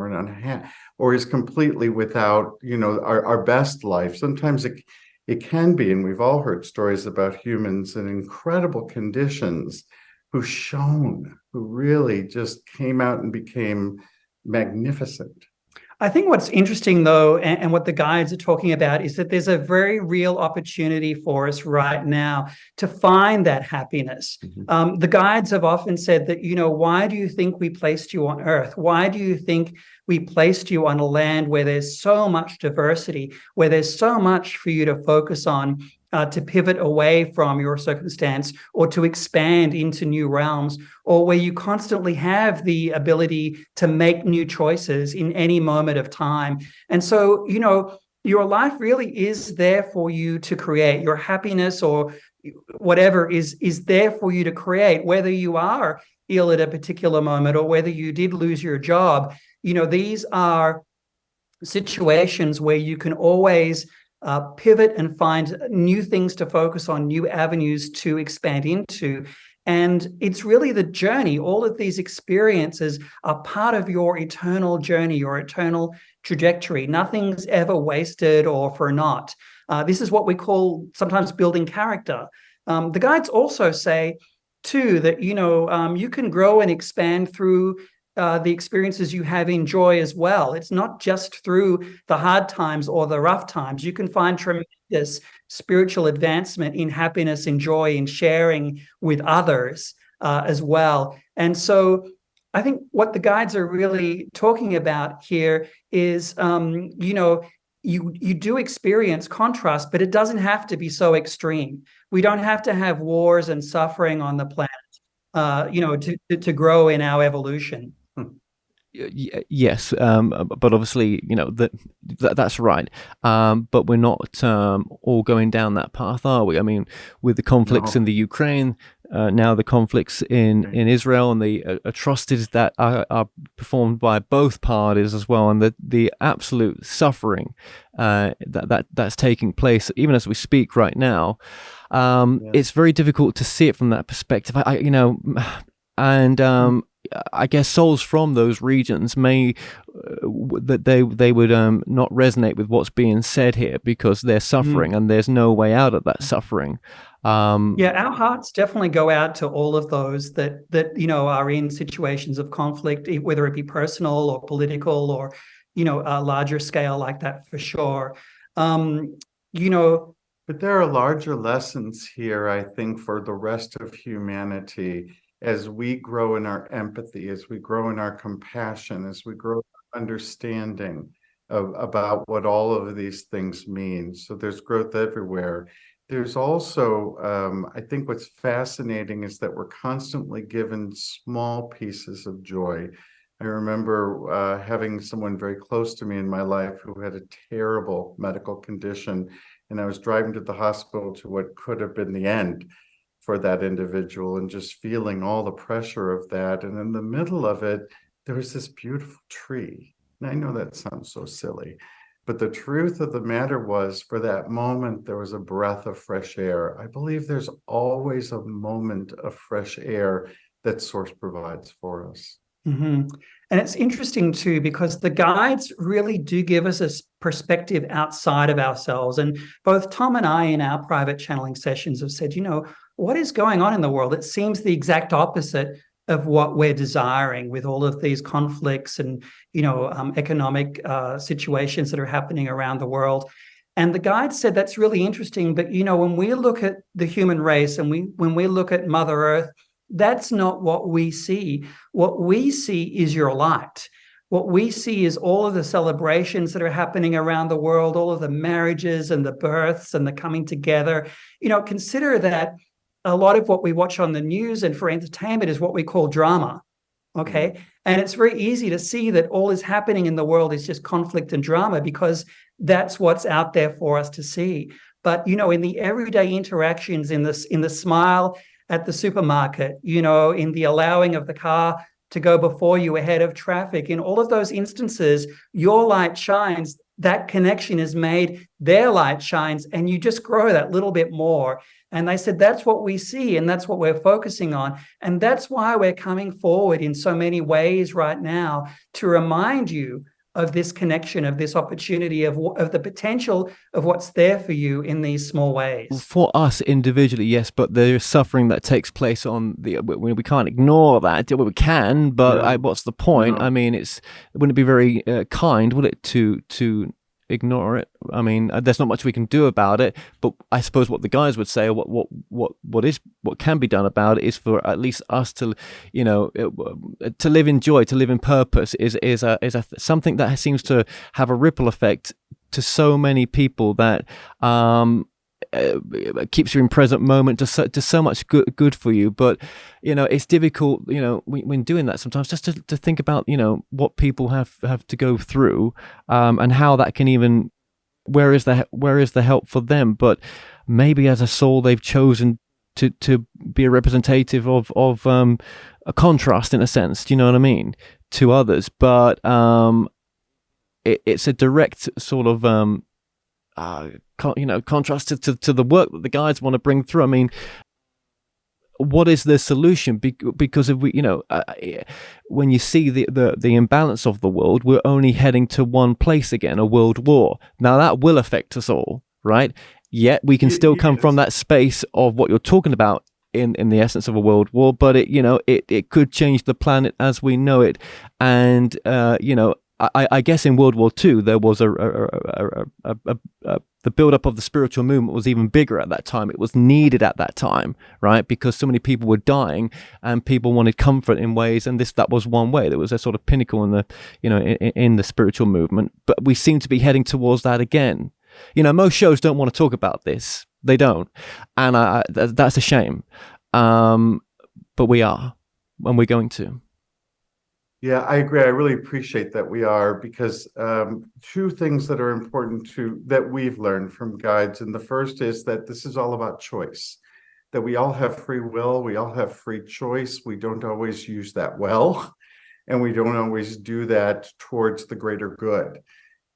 or is completely without, our best life. Sometimes it can be, and we've all heard stories about humans in incredible conditions who really just came out and became magnificent. I think what's interesting, though, and what the guides are talking about, is that there's a very real opportunity for us right now to find that happiness. The guides have often said that, why do you think we placed you on Earth? Why do you think we placed you on a land where there's so much diversity, where there's so much for you to focus on, to pivot away from your circumstance or to expand into new realms, or where you constantly have the ability to make new choices in any moment of time? And so, your life really is there for you to create. Your happiness or whatever is there for you to create, whether you are ill at a particular moment or whether you did lose your job. These are situations where you can always pivot and find new things to focus on, new avenues to expand into. And it's really the journey. All of these experiences are part of your eternal journey, your eternal trajectory. Nothing's ever wasted or for naught. This is what we call sometimes building character. The guides also say, too, that, you can grow and expand through the experiences you have in joy as well. It's not just through the hard times or the rough times. You can find tremendous spiritual advancement in happiness and joy in sharing with others as well. And so I think what the guides are really talking about here is, you do experience contrast, but it doesn't have to be so extreme. We don't have to have wars and suffering on the planet, to grow in our evolution. Yes, but obviously, that's right. But we're not all going down that path, are we? I mean, with the conflicts in the Ukraine, now the conflicts in Israel, and the atrocities that are performed by both parties as well, and the absolute suffering that's taking place, even as we speak right now. It's very difficult to see it from that perspective. I guess souls from those regions may that they would not resonate with what's being said here because they're suffering and there's no way out of that suffering. Our hearts definitely go out to all of those that are in situations of conflict, whether it be personal or political or a larger scale like that, for sure. But there are larger lessons here, I think, for the rest of humanity. As we grow in our empathy, as we grow in our compassion, as we grow in understanding about what all of these things mean. So there's growth everywhere. There's also, I think what's fascinating is that we're constantly given small pieces of joy. I remember having someone very close to me in my life who had a terrible medical condition, and I was driving to the hospital to what could have been the end for that individual, and just feeling all the pressure of that. And in the middle of it, there was this beautiful tree. And I know that sounds so silly, but the truth of the matter was, for that moment, there was a breath of fresh air. I believe there's always a moment of fresh air that Source provides for us. Mm-hmm. And it's interesting too, because the guides really do give us a perspective outside of ourselves. And both Tom and I in our private channeling sessions have said, what is going on in the world? It seems the exact opposite of what we're desiring, with all of these conflicts and, economic situations that are happening around the world. And the guide said that's really interesting. But, when we look at the human race and when we look at Mother Earth, that's not what we see. What we see is your light. What we see is all of the celebrations that are happening around the world, all of the marriages and the births and the coming together. Consider that a lot of what we watch on the news and for entertainment is what we call drama. Okay. And it's very easy to see that all is happening in the world is just conflict and drama, because that's what's out there for us to see. But, in the everyday interactions, in the smile at the supermarket, in the allowing of the car to go before you ahead of traffic, in all of those instances, your light shines, that connection is made, their light shines, and you just grow that little bit more. And they said that's what we see, and that's what we're focusing on. And that's why we're coming forward in so many ways right now to remind you of this connection, of this opportunity, of the potential of what's there for you in these small ways. For us individually, yes, but there is suffering that takes place on the. We can't ignore that. Well, we can, but Yeah. what's the point? No. I mean, wouldn't it be very kind, would it, to ignore it? I mean, there's not much we can do about it. But I suppose what the guys would say, or what can be done about it, is for at least us to, to live in joy, to live in purpose, is something that seems to have a ripple effect to so many people that keeps you in present moment, does so much good for you. But it's difficult, when doing that sometimes, just to think about what people have to go through, and how that can even, where is the help for them. But maybe as a soul they've chosen to be a representative of a contrast, in a sense, do you know what I mean, to others. But it's a direct sort of contrast to the work that the guides want to bring through. I mean, what is the solution? Because if we, when you see the imbalance of the world, we're only heading to one place again, a world war. Now that will affect us all, right? Yet we can still come from that space of what you're talking about in the essence of a world war, but it could change the planet as we know it. And I guess in World War II there was the build-up of the spiritual movement was even bigger at that time. It was needed at that time, right? Because so many people were dying, and people wanted comfort in ways, and that was one way. There was a sort of pinnacle in the in the spiritual movement. But we seem to be heading towards that again. Most shows don't want to talk about this. They don't, and that's a shame. But we are, and we're going to. Yeah, I agree. I really appreciate that we are, because two things that are important that we've learned from guides. And the first is that this is all about choice, that we all have free will. We all have free choice. We don't always use that well, and we don't always do that towards the greater good.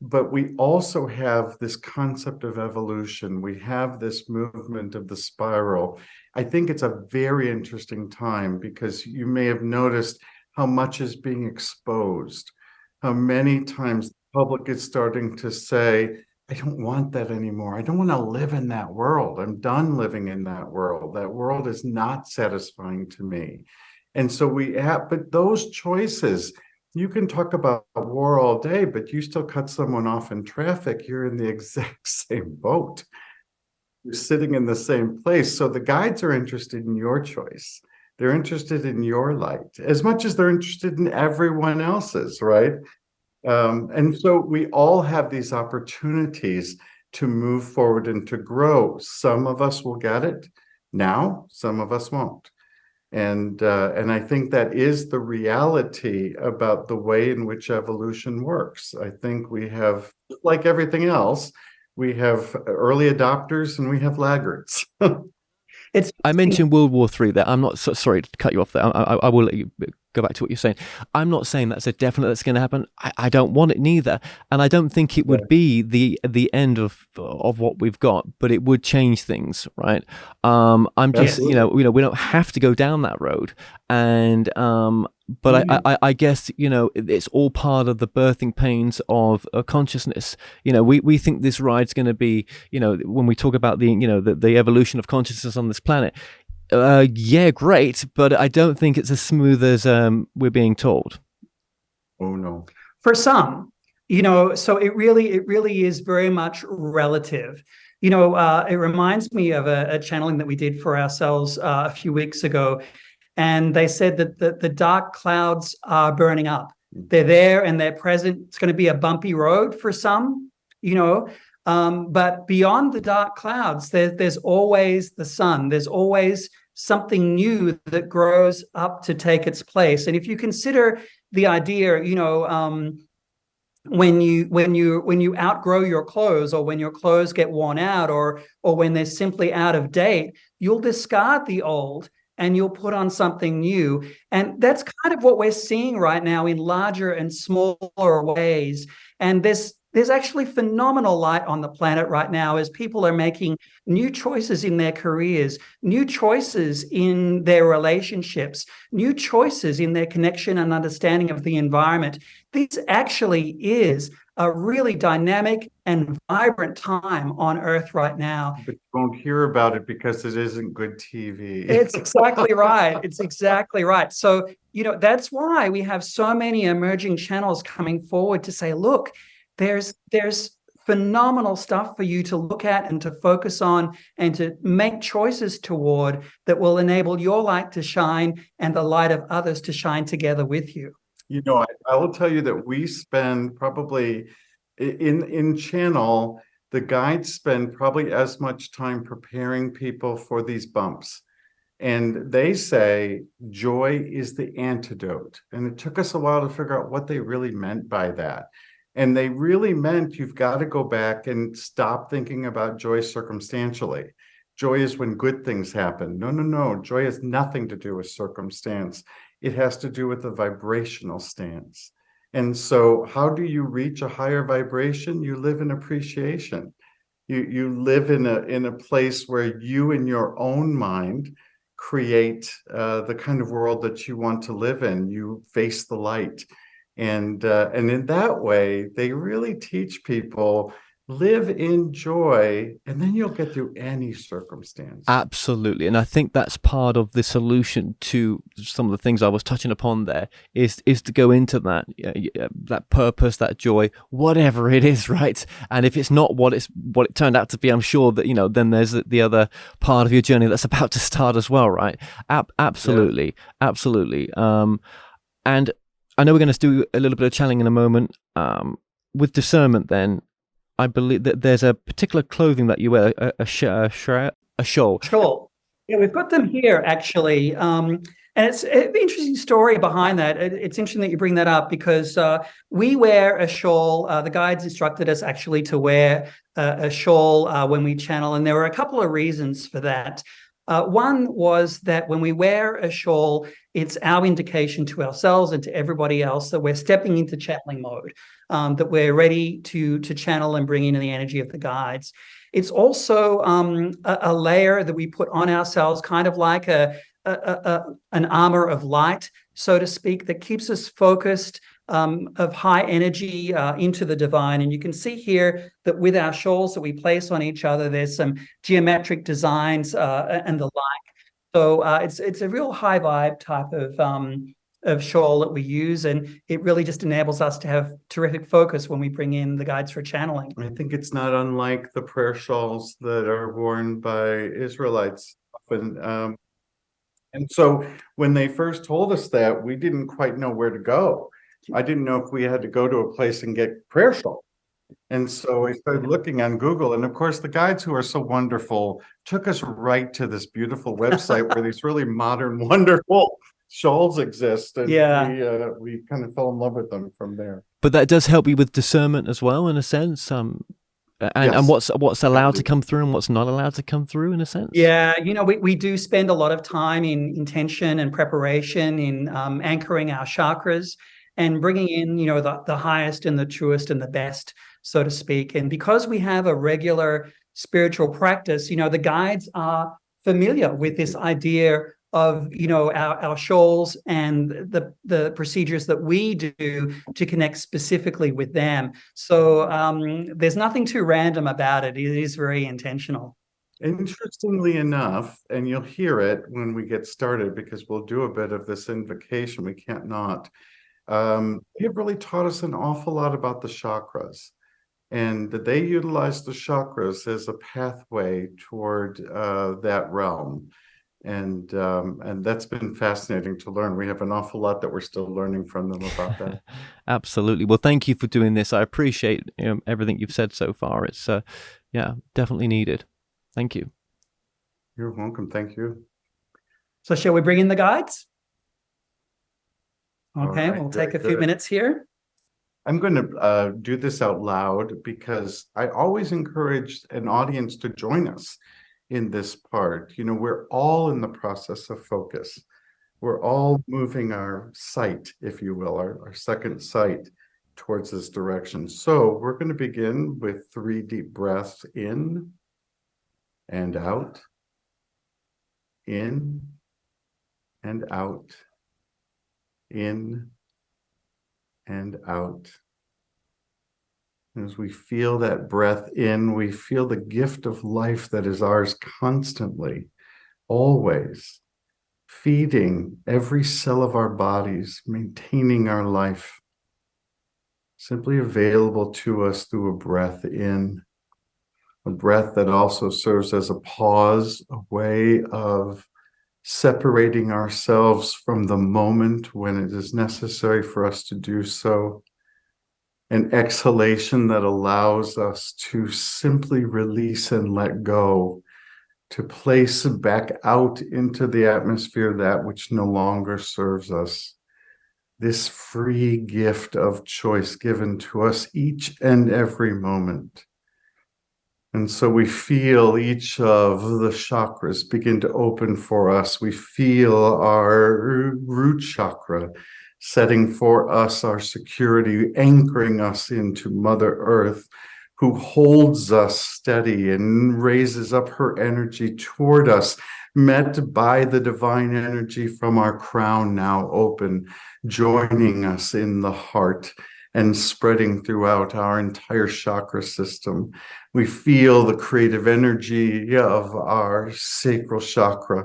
But we also have this concept of evolution. We have this movement of the spiral. I think it's a very interesting time, because you may have noticed how much is being exposed, how many times the public is starting to say, I don't want that anymore. I don't want to live in that world. I'm done living in that world. That world is not satisfying to me. And so but those choices, you can talk about war all day, but you still cut someone off in traffic, you're in the exact same boat. You're sitting in the same place. So the guides are interested in your choice. They're interested in your light as much as they're interested in everyone else's, right? And so we all have these opportunities to move forward and to grow. Some of us will get it now, some of us won't. And I think that is the reality about the way in which evolution works. I think we have, like everything else, we have early adopters and we have laggards. I mentioned World War III there. I'm not sorry to cut you off there. I will let you go back to what you're saying. I'm not saying that's a definite that's going to happen. I don't want it neither, and I don't think it would be the end of what we've got, but it would change things, right? I'm just we don't have to go down that road, and but I guess it's all part of the birthing pains of consciousness. We think this ride's going to be when we talk about the evolution of consciousness on this planet. Yeah, great, but I don't think it's as smooth as we're being told. Oh no. For some, so it really is very much relative. It reminds me of a channeling that we did for ourselves a few weeks ago, and they said that the dark clouds are burning up. They're there and they're present. It's going to be a bumpy road for some, but beyond the dark clouds, there's always the sun. There's always something new that grows up to take its place. And if you consider the idea, when you outgrow your clothes, or when your clothes get worn out, or when they're simply out of date, you'll discard the old and you'll put on something new. And that's kind of what we're seeing right now in larger and smaller ways. And there's there's actually phenomenal light on the planet right now as people are making new choices in their careers, new choices in their relationships, new choices in their connection and understanding of the environment. This actually is a really dynamic and vibrant time on Earth right now. But you won't hear about it because it isn't good TV. It's exactly right. It's exactly right. So, that's why we have so many emerging channels coming forward to say, look, there's phenomenal stuff for you to look at and to focus on and to make choices toward that will enable your light to shine and the light of others to shine together with you. I will tell you that we spend probably in channel, the guides spend probably as much time preparing people for these bumps. And they say joy is the antidote. And it took us a while to figure out what they really meant by that. And they really meant you've got to go back and stop thinking about joy circumstantially. Joy is when good things happen. No. Joy has nothing to do with circumstance. It has to do with the vibrational stance. And so how do you reach a higher vibration? You live in appreciation. You live in a place where you in your own mind create the kind of world that you want to live in. You face the light. And in that way, they really teach people live in joy, and then you'll get through any circumstance. Absolutely. And I think that's part of the solution to some of the things I was touching upon there is to go into that purpose, that joy, whatever it is, right? And if it's not what it turned out to be, I'm sure that, then there's the other part of your journey that's about to start as well, right? Absolutely. Yeah. Absolutely. And I know we're going to do a little bit of channeling in a moment. With discernment then, I believe that there's a particular clothing that you wear, a shawl. Sure. Yeah, we've got them here actually. And it's an interesting story behind that. It's interesting that you bring that up because we wear a shawl. The guides instructed us actually to wear a shawl when we channel. And there were a couple of reasons for that. One was that when we wear a shawl, it's our indication to ourselves and to everybody else that we're stepping into channeling mode, that we're ready to channel and bring in the energy of the guides. It's also a layer that we put on ourselves, kind of like an armor of light, so to speak, that keeps us focused, of high energy into the divine. And you can see here that with our shawls that we place on each other, there's some geometric designs and the like. So it's a real high vibe type of shawl that we use, and it really just enables us to have terrific focus when we bring in the guides for channeling. I think it's not unlike the prayer shawls that are worn by Israelites often. And so when they first told us that, we didn't quite know where to go. I didn't know if we had to go to a place and get prayer shawl. And so I started looking on Google, and of course the guides who are so wonderful took us right to this beautiful website where these really modern, wonderful shawls exist. And yeah, we kind of fell in love with them from there. But that does help you with discernment as well, in a sense. And what's allowed to come through and what's not allowed to come through, in a sense. Yeah, we do spend a lot of time in intention and preparation, in anchoring our chakras and bringing in, the highest and the truest and the best, so to speak. And because we have a regular spiritual practice, the guides are familiar with this idea of, our shawls and the procedures that we do to connect specifically with them. So there's nothing too random about it. It is very intentional. Interestingly enough, and you'll hear it when we get started because we'll do a bit of this invocation, we can't not. They have really taught us an awful lot about the chakras, and they utilize the chakras as a pathway toward that realm. And that's been fascinating to learn. We have an awful lot that we're still learning from them about that. Absolutely. Well, thank you for doing this. I appreciate everything you've said so far. It's definitely needed. Thank you. You're welcome. Thank you. So shall we bring in the guides? Okay, right, we'll take a few minutes here. I'm going to do this out loud because I always encourage an audience to join us in this part. We're all in the process of focus. We're all moving our sight, if you will, our second sight. towards this direction. So we're going to begin with 3 deep breaths in and out, in and out, in and out. As we feel that breath in, we feel the gift of life that is ours constantly, always, feeding every cell of our bodies, maintaining our life, simply available to us through a breath in, a breath that also serves as a pause, a way of separating ourselves from the moment when it is necessary for us to do so. An exhalation that allows us to simply release and let go, to place back out into the atmosphere that which no longer serves us. This free gift of choice given to us each and every moment. And so we feel each of the chakras begin to open for us. We feel our root chakra setting for us our security, anchoring us into Mother Earth, who holds us steady and raises up her energy toward us, met by the divine energy from our crown now open, joining us in the heart and spreading throughout our entire chakra system. We feel the creative energy of our sacral chakra.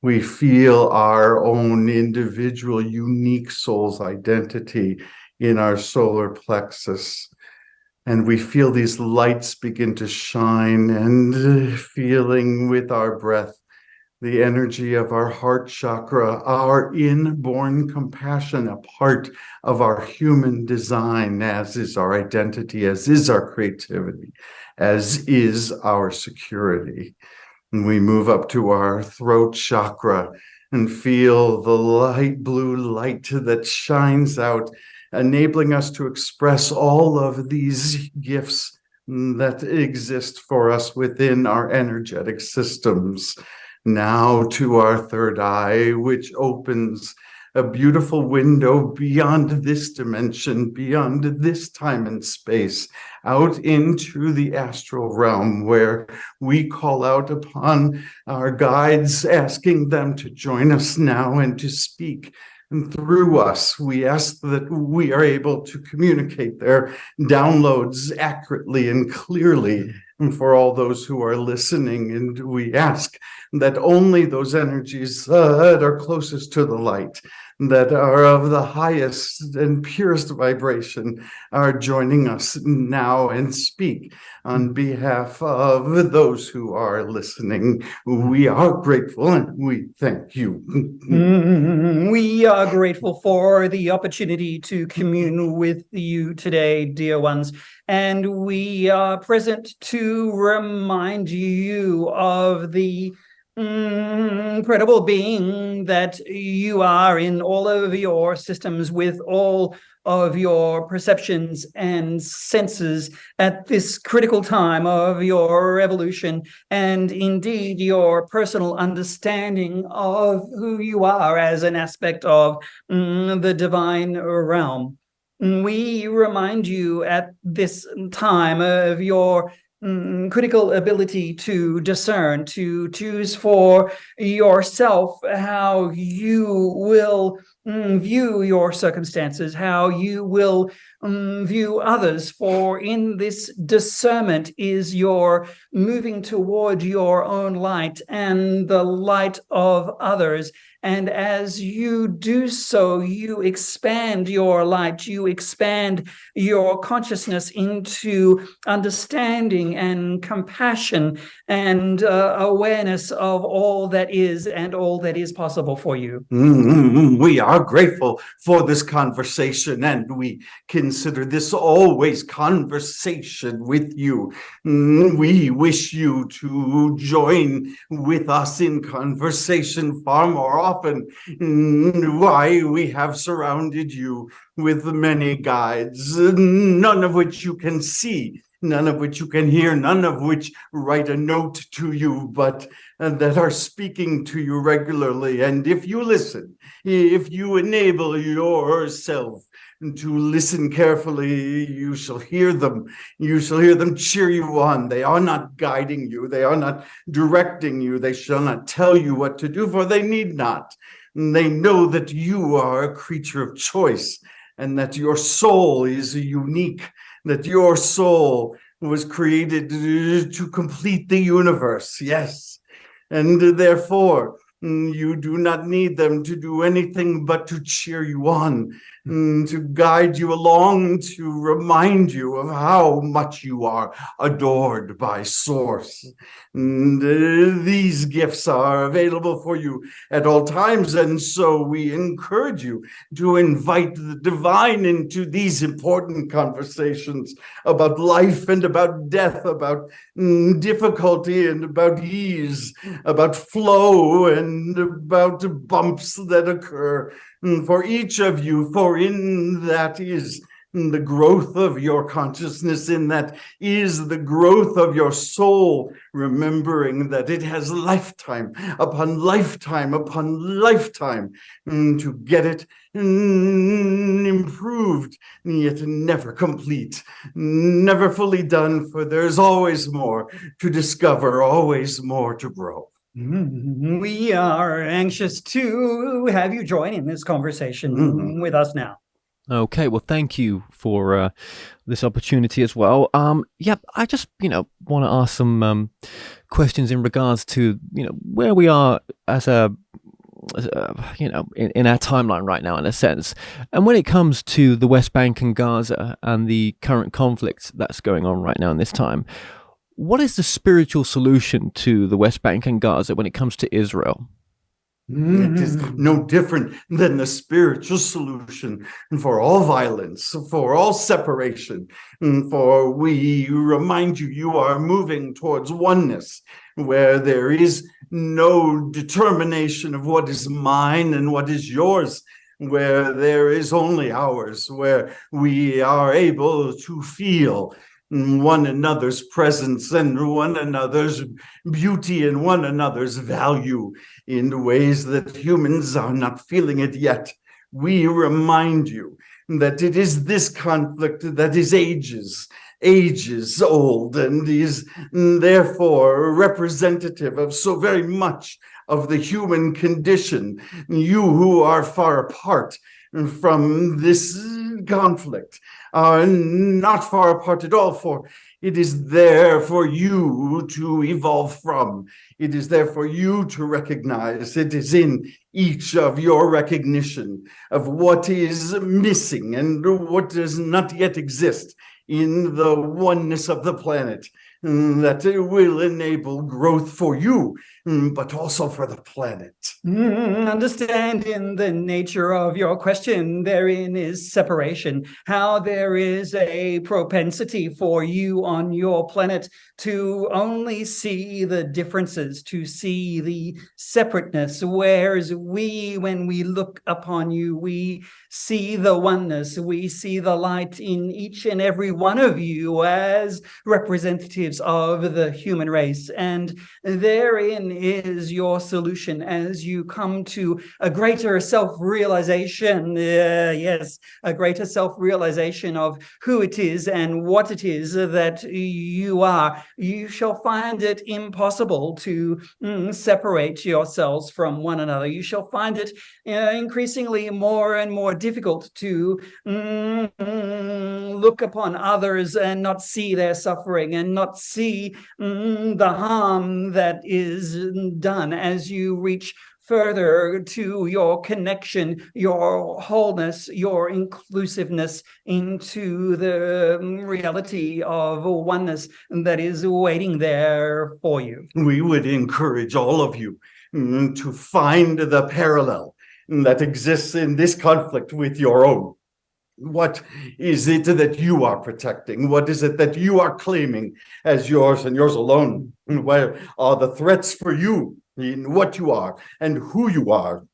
We feel our own individual, unique soul's identity in our solar plexus. And we feel these lights begin to shine, and feeling with our breath the energy of our heart chakra, our inborn compassion, a part of our human design, as is our identity, as is our creativity, as is our security. And we move up to our throat chakra and feel the light blue light that shines out, enabling us to express all of these gifts that exist for us within our energetic systems. Now to our third eye, which opens a beautiful window beyond this dimension, beyond this time and space, out into the astral realm, where we call out upon our guides, asking them to join us now and to speak. And through us, we ask that we are able to communicate their downloads accurately and clearly. And for all those who are listening, and we ask that only those energies that are closest to the light, that are of the highest and purest vibration, are joining us now and speak on behalf of those who are listening. We are grateful and we thank you. We are grateful for the opportunity to commune with you today, dear ones. And we are present to remind you of the incredible being that you are in all of your systems, with all of your perceptions and senses at this critical time of your evolution, and indeed your personal understanding of who you are as an aspect of the divine realm. We remind you at this time of your critical ability to discern, to choose for yourself how you will view your circumstances, how you will view others. For in this discernment is your moving toward your own light and the light of others. And as you do so, you expand your light, you expand your consciousness into understanding and compassion and awareness of all that is and all that is possible for you. We are grateful for this conversation, and we consider this always conversation with you. We wish you to join with us in conversation far more often. Why we have surrounded you with many guides, none of which you can see, none of which you can hear, none of which write a note to you, but that are speaking to you regularly. And if you listen, if you enable yourself to listen carefully, you shall hear them. You shall hear them cheer you on. They are not guiding you. They are not directing you. They shall not tell you what to do, for they need not. They know that you are a creature of choice and that your soul is unique, that your soul was created to complete the universe. Yes. And therefore, you do not need them to do anything but to cheer you on, to guide you along, to remind you of how much you are adored by Source. And these gifts are available for you at all times, and so we encourage you to invite the divine into these important conversations about life and about death, about difficulty and about ease, about flow and about bumps that occur for each of you, for in that is the growth of your consciousness, in that is the growth of your soul, remembering that it has lifetime upon lifetime upon lifetime to get it improved, yet never complete, never fully done, for there's always more to discover, always more to grow. We are anxious to have you join in this conversation with us now. Okay, well, thank you for this opportunity as well. I just, want to ask some questions in regards to, where we are as a in our timeline right now, in a sense. And when it comes to the West Bank and Gaza and the current conflict that's going on right now in this time, what is the spiritual solution to the West Bank and Gaza when it comes to Israel? It is no different than the spiritual solution for all violence, for all separation, for we remind you, you are moving towards oneness, where there is no determination of what is mine and what is yours, where there is only ours, where we are able to feel one another's presence and one another's beauty and one another's value in ways that humans are not feeling it yet. We remind you that it is this conflict that is ages old and is therefore representative of so very much of the human condition. You who are far apart from this conflict are not far apart at all, for it is there for you to evolve from. It is there for you to recognize. It is in each of your recognition of what is missing and what does not yet exist in the oneness of the planet, that it will enable growth for you, but also for the planet. Understanding the nature of your question, therein is separation, how there is a propensity for you on your planet to only see the differences, to see the separateness, whereas we, when we look upon you, we see the oneness, we see the light in each and every one of you as representatives of the human race. And therein is your solution as you come to a greater self-realization, a greater self-realization of who it is and what it is that you are. You shall find it impossible to separate yourselves from one another. You shall find it increasingly more and more difficult to look upon others and not see their suffering and not see the harm that is done as you reach further to your connection, your wholeness, your inclusiveness into the reality of oneness that is waiting there for you. We would encourage all of you to find the parallel that exists in this conflict with your own. What is it that you are protecting? What is it that you are claiming as yours and yours alone? Where are the threats for you in what you are and who you are?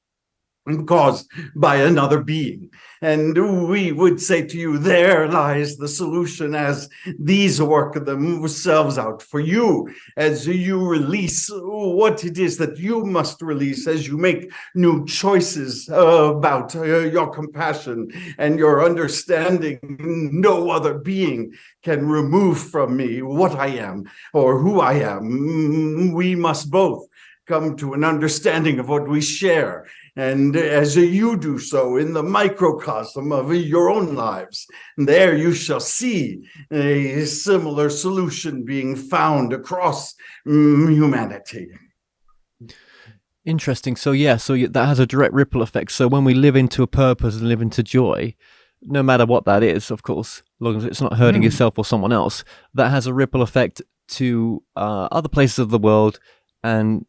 caused by another being. And we would say to you, there lies the solution as these work themselves out for you, as you release what it is that you must release, as you make new choices about your compassion and your understanding. No other being can remove from me what I am or who I am. We must both come to an understanding of what we share. And as you do so in the microcosm of your own lives, there you shall see a similar solution being found across humanity. Interesting. So that has a direct ripple effect. So when we live into a purpose and live into joy, no matter what that is, of course, as long as it's not hurting yourself or someone else, that has a ripple effect to other places of the world, and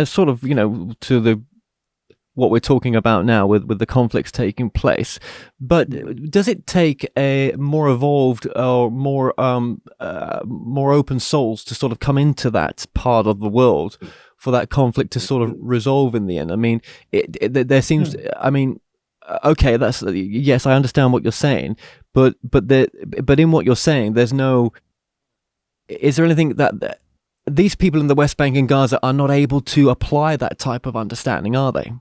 sort of, to what we're talking about now with the conflicts taking place. But does it take a more evolved or more open souls to sort of come into that part of the world for that conflict to sort of resolve in the end? I mean, there seems, I mean, okay, that's, yes, I understand what you're saying, but in what you're saying, is there anything that these people in the West Bank and Gaza are not able to apply that type of understanding, are they?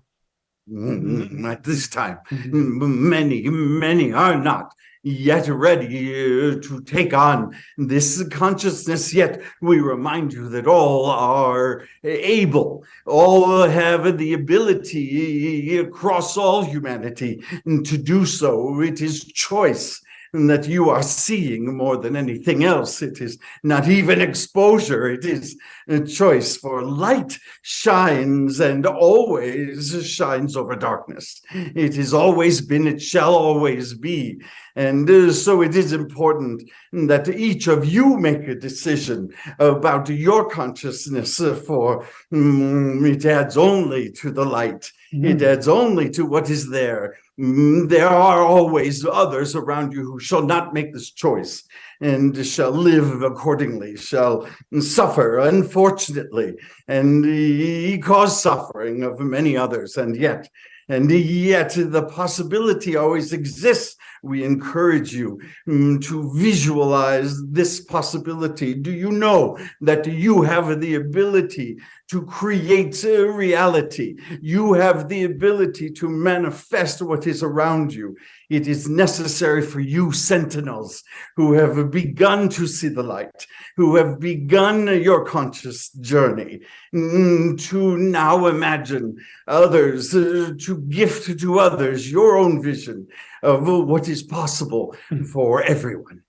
At this time, many are not yet ready to take on this consciousness. Yet we remind you that all are able, all have the ability across all humanity to do so. It is choice that you are seeing more than anything else. It is not even exposure. It is a choice, for light shines and always shines over darkness. It has always been, it shall always be. And so it is important that each of you make a decision about your consciousness, for it adds only to the light. It adds only to what is there. There are always others around you who shall not make this choice and shall live accordingly, shall suffer, unfortunately, and cause suffering of many others. And yet the possibility always exists. We encourage you to visualize this possibility. Do you know that you have the ability to create reality? You have the ability to manifest what is around you. It is necessary for you, sentinels, who have begun to see the light, who have begun your conscious journey, to now imagine others, to gift to others your own vision of what is possible for everyone.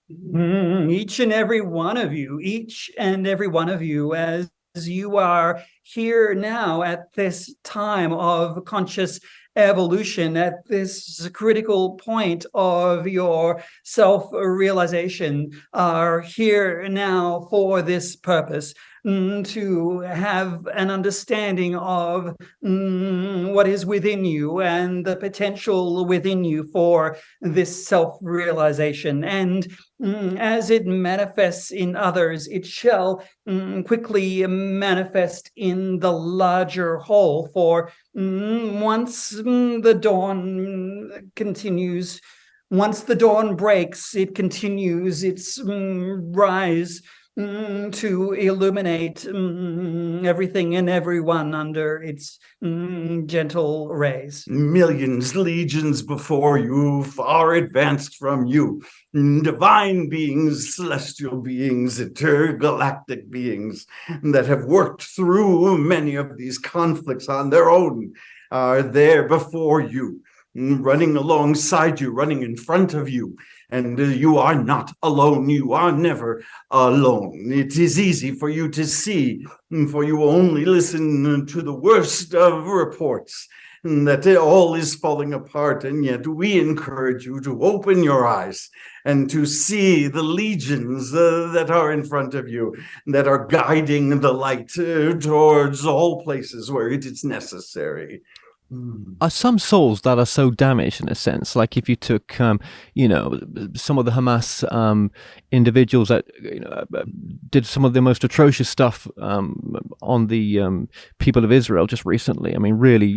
Each and every one of you, as you are here now at this time of conscious evolution, at this critical point of your self-realization, are here now for this purpose, to have an understanding of what is within you and the potential within you for this self-realization. And as it manifests in others, it shall quickly manifest in the larger whole. For once the dawn continues, once the dawn breaks, it continues its rise to illuminate everything and everyone under its gentle rays. Millions, legions before you, far advanced from you, divine beings, celestial beings, intergalactic beings that have worked through many of these conflicts on their own, are there before you, running alongside you, running in front of you. And you are not alone. You are never alone. It is easy for you to see, for you only listen to the worst of reports, that all is falling apart. And yet we encourage you to open your eyes and to see the legions that are in front of you, that are guiding the light towards all places where it is necessary. Are some souls that are so damaged in a sense, like if you took, some of the Hamas individuals that did some of the most atrocious stuff on the people of Israel just recently. I mean, really,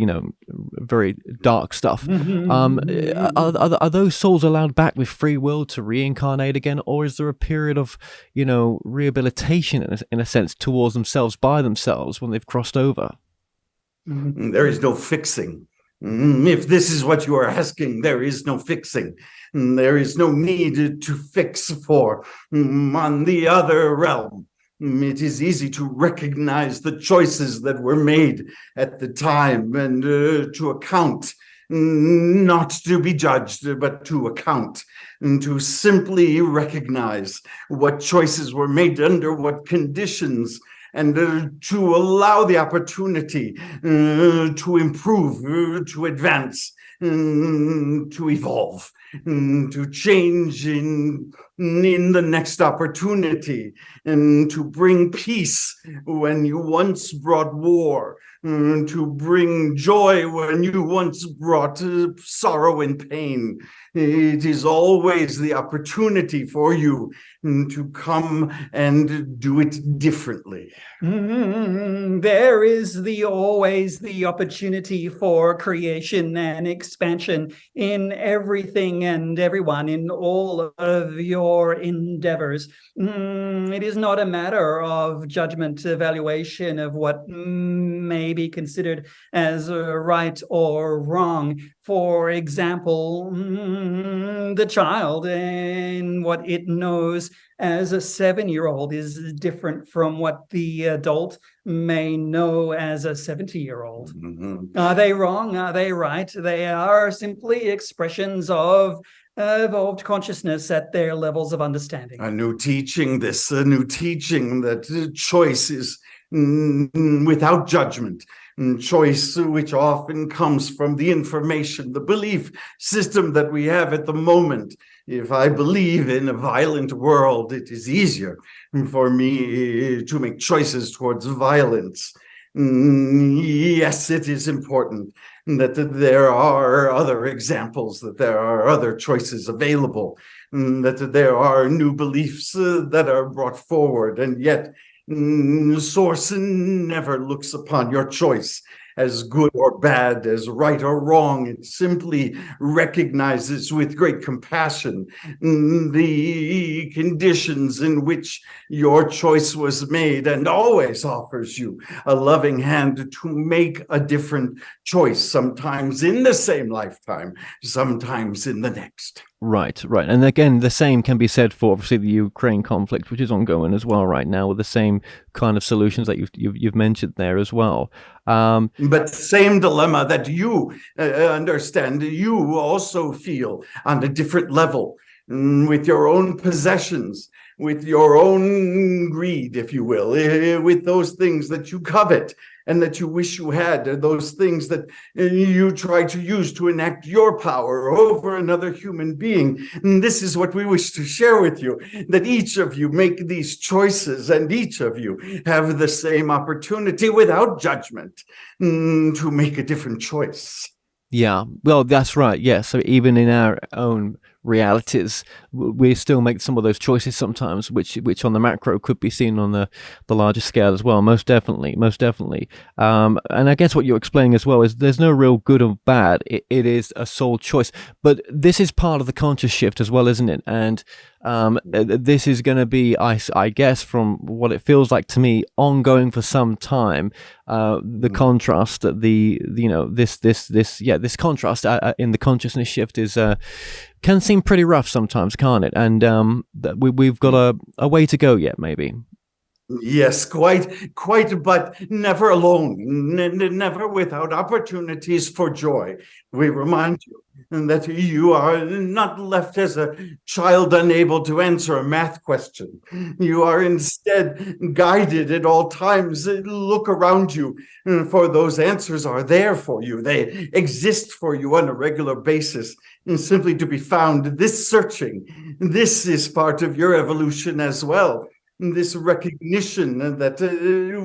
very dark stuff. Are those souls allowed back with free will to reincarnate again, or is there a period of, rehabilitation in a sense towards themselves by themselves when they've crossed over? There is no fixing. If this is what you are asking, there is no fixing. There is no need to fix for on the other realm. It is easy to recognize the choices that were made at the time and to account, not to be judged, but to account, and to simply recognize what choices were made under what conditions, and to allow the opportunity to improve, to advance, to evolve, to change in the next opportunity, and to bring peace when you once brought war, to bring joy when you once brought sorrow and pain. It is always the opportunity for you to come and do it differently. There is always the opportunity for creation and expansion in everything and everyone, in all of your endeavors. It is not a matter of judgment, evaluation of what may be considered as right or wrong. For example, the child and what it knows as a 7-year-old is different from what the adult may know as a 70-year-old. Are they wrong? Are they right? They are simply expressions of evolved consciousness at their levels of understanding. A new teaching that choice is without judgment. Choice, which often comes from the information, the belief system that we have at the moment. If I believe in a violent world, it is easier for me to make choices towards violence. Yes, it is important that there are other examples, that there are other choices available, that there are new beliefs that are brought forward, and yet Source never looks upon your choice as good or bad, as right or wrong. It simply recognizes with great compassion the conditions in which your choice was made, and always offers you a loving hand to make a different choice, sometimes in the same lifetime, sometimes in the next. Right. And again, the same can be said for obviously the Ukraine conflict, which is ongoing as well right now, with the same kind of solutions that you've mentioned there as well. But same dilemma that you understand, you also feel on a different level, with your own possessions, with your own greed, if you will, with those things that you covet and that you wish you had, those things that you try to use to enact your power over another human being. And this is what we wish to share with you, that each of you make these choices, and each of you have the same opportunity without judgment to make a different choice. Yeah, well, that's right. Yeah, so even in our own realities, we still make some of those choices sometimes, which on the macro could be seen on the larger scale as well. Most definitely. And I guess what you're explaining as well is there's no real good or bad. It is a soul choice, but this is part of the conscious shift as well, isn't it? And this is going to be, I guess, from what it feels like to me, ongoing for some time. The contrast, this contrast in the consciousness shift is can seem pretty rough sometimes, can't it? And we've got a way to go yet, maybe. Yes, quite, but never alone, never without opportunities for joy. We remind you that you are not left as a child unable to answer a math question. You are instead guided at all times. Look around you, for those answers are there for you. They exist for you on a regular basis, and simply to be found. This searching, this is part of your evolution as well. This recognition that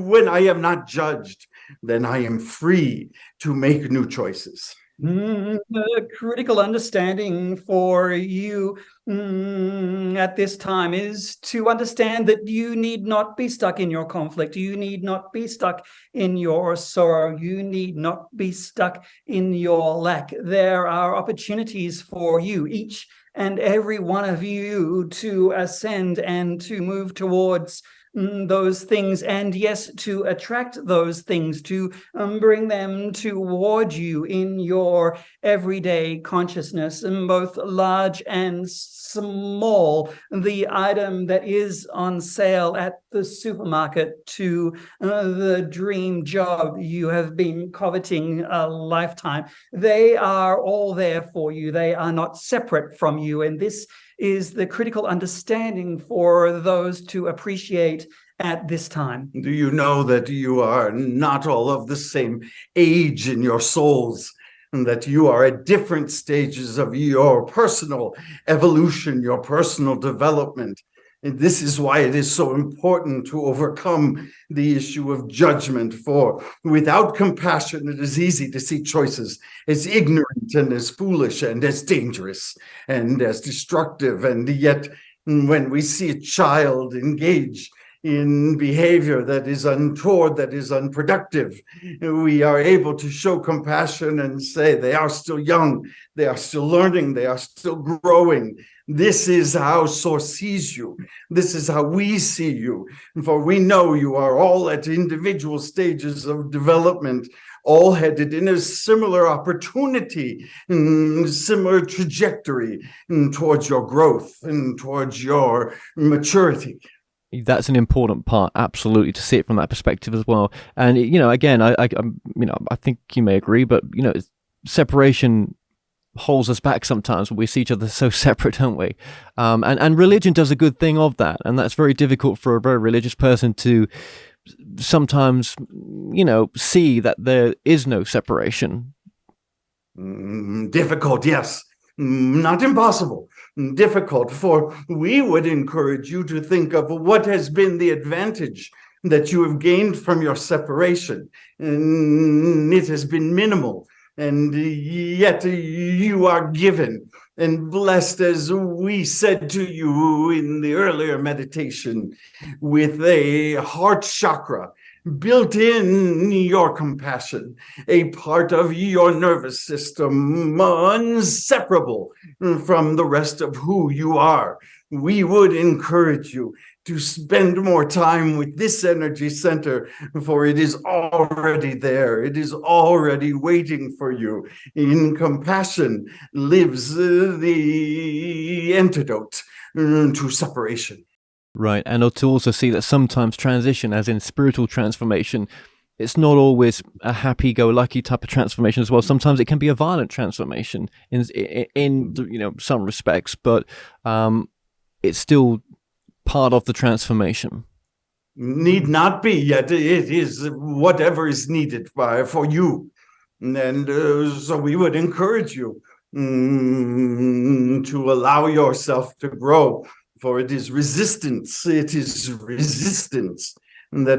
when I am not judged, then I am free to make new choices. The critical understanding for you at this time is to understand that you need not be stuck in your conflict. You need not be stuck in your sorrow. You need not be stuck in your lack. There are opportunities for you, each and every one of you, to ascend and to move towards those things, and yes, to attract those things, to bring them toward you in your everyday consciousness, in both large and small. The item that is on sale at the supermarket to the dream job you have been coveting a lifetime. They are all there for you. They are not separate from you. And this is the critical understanding for those to appreciate at this time. Do you know that you are not all of the same age in your souls, and that you are at different stages of your personal evolution, your personal development? And this is why it is so important to overcome the issue of judgment, for without compassion, it is easy to see choices as ignorant and as foolish and as dangerous and as destructive. And yet, when we see a child engage in behavior that is untoward, that is unproductive, we are able to show compassion and say, they are still young, they are still learning, they are still growing. This is how Source sees you. This is how we see you. For we know you are all at individual stages of development, all headed in a similar opportunity, similar trajectory towards your growth and towards your maturity. That's an important part, absolutely, to see it from that perspective as well. And again, I think you may agree, but separation holds us back sometimes when we see each other so separate, don't we? And religion does a good thing of that, and that's very difficult for a very religious person to sometimes, see that there is no separation. Difficult, yes. Not impossible. Difficult, for we would encourage you to think of what has been the advantage that you have gained from your separation. And it has been minimal, and yet you are given and blessed, as we said to you in the earlier meditation, with a heart chakra built in your compassion, a part of your nervous system, inseparable from the rest of who you are. We would encourage you to spend more time with this energy center, for it is already there. It is already waiting for you. In compassion lives the antidote to separation. Right, and to also see that sometimes transition, as in spiritual transformation, it's not always a happy-go-lucky type of transformation as well. Sometimes it can be a violent transformation in some respects, but it's still part of the transformation. Need not be, yet it is whatever is needed for you. And so we would encourage you to allow yourself to grow. For it is resistance that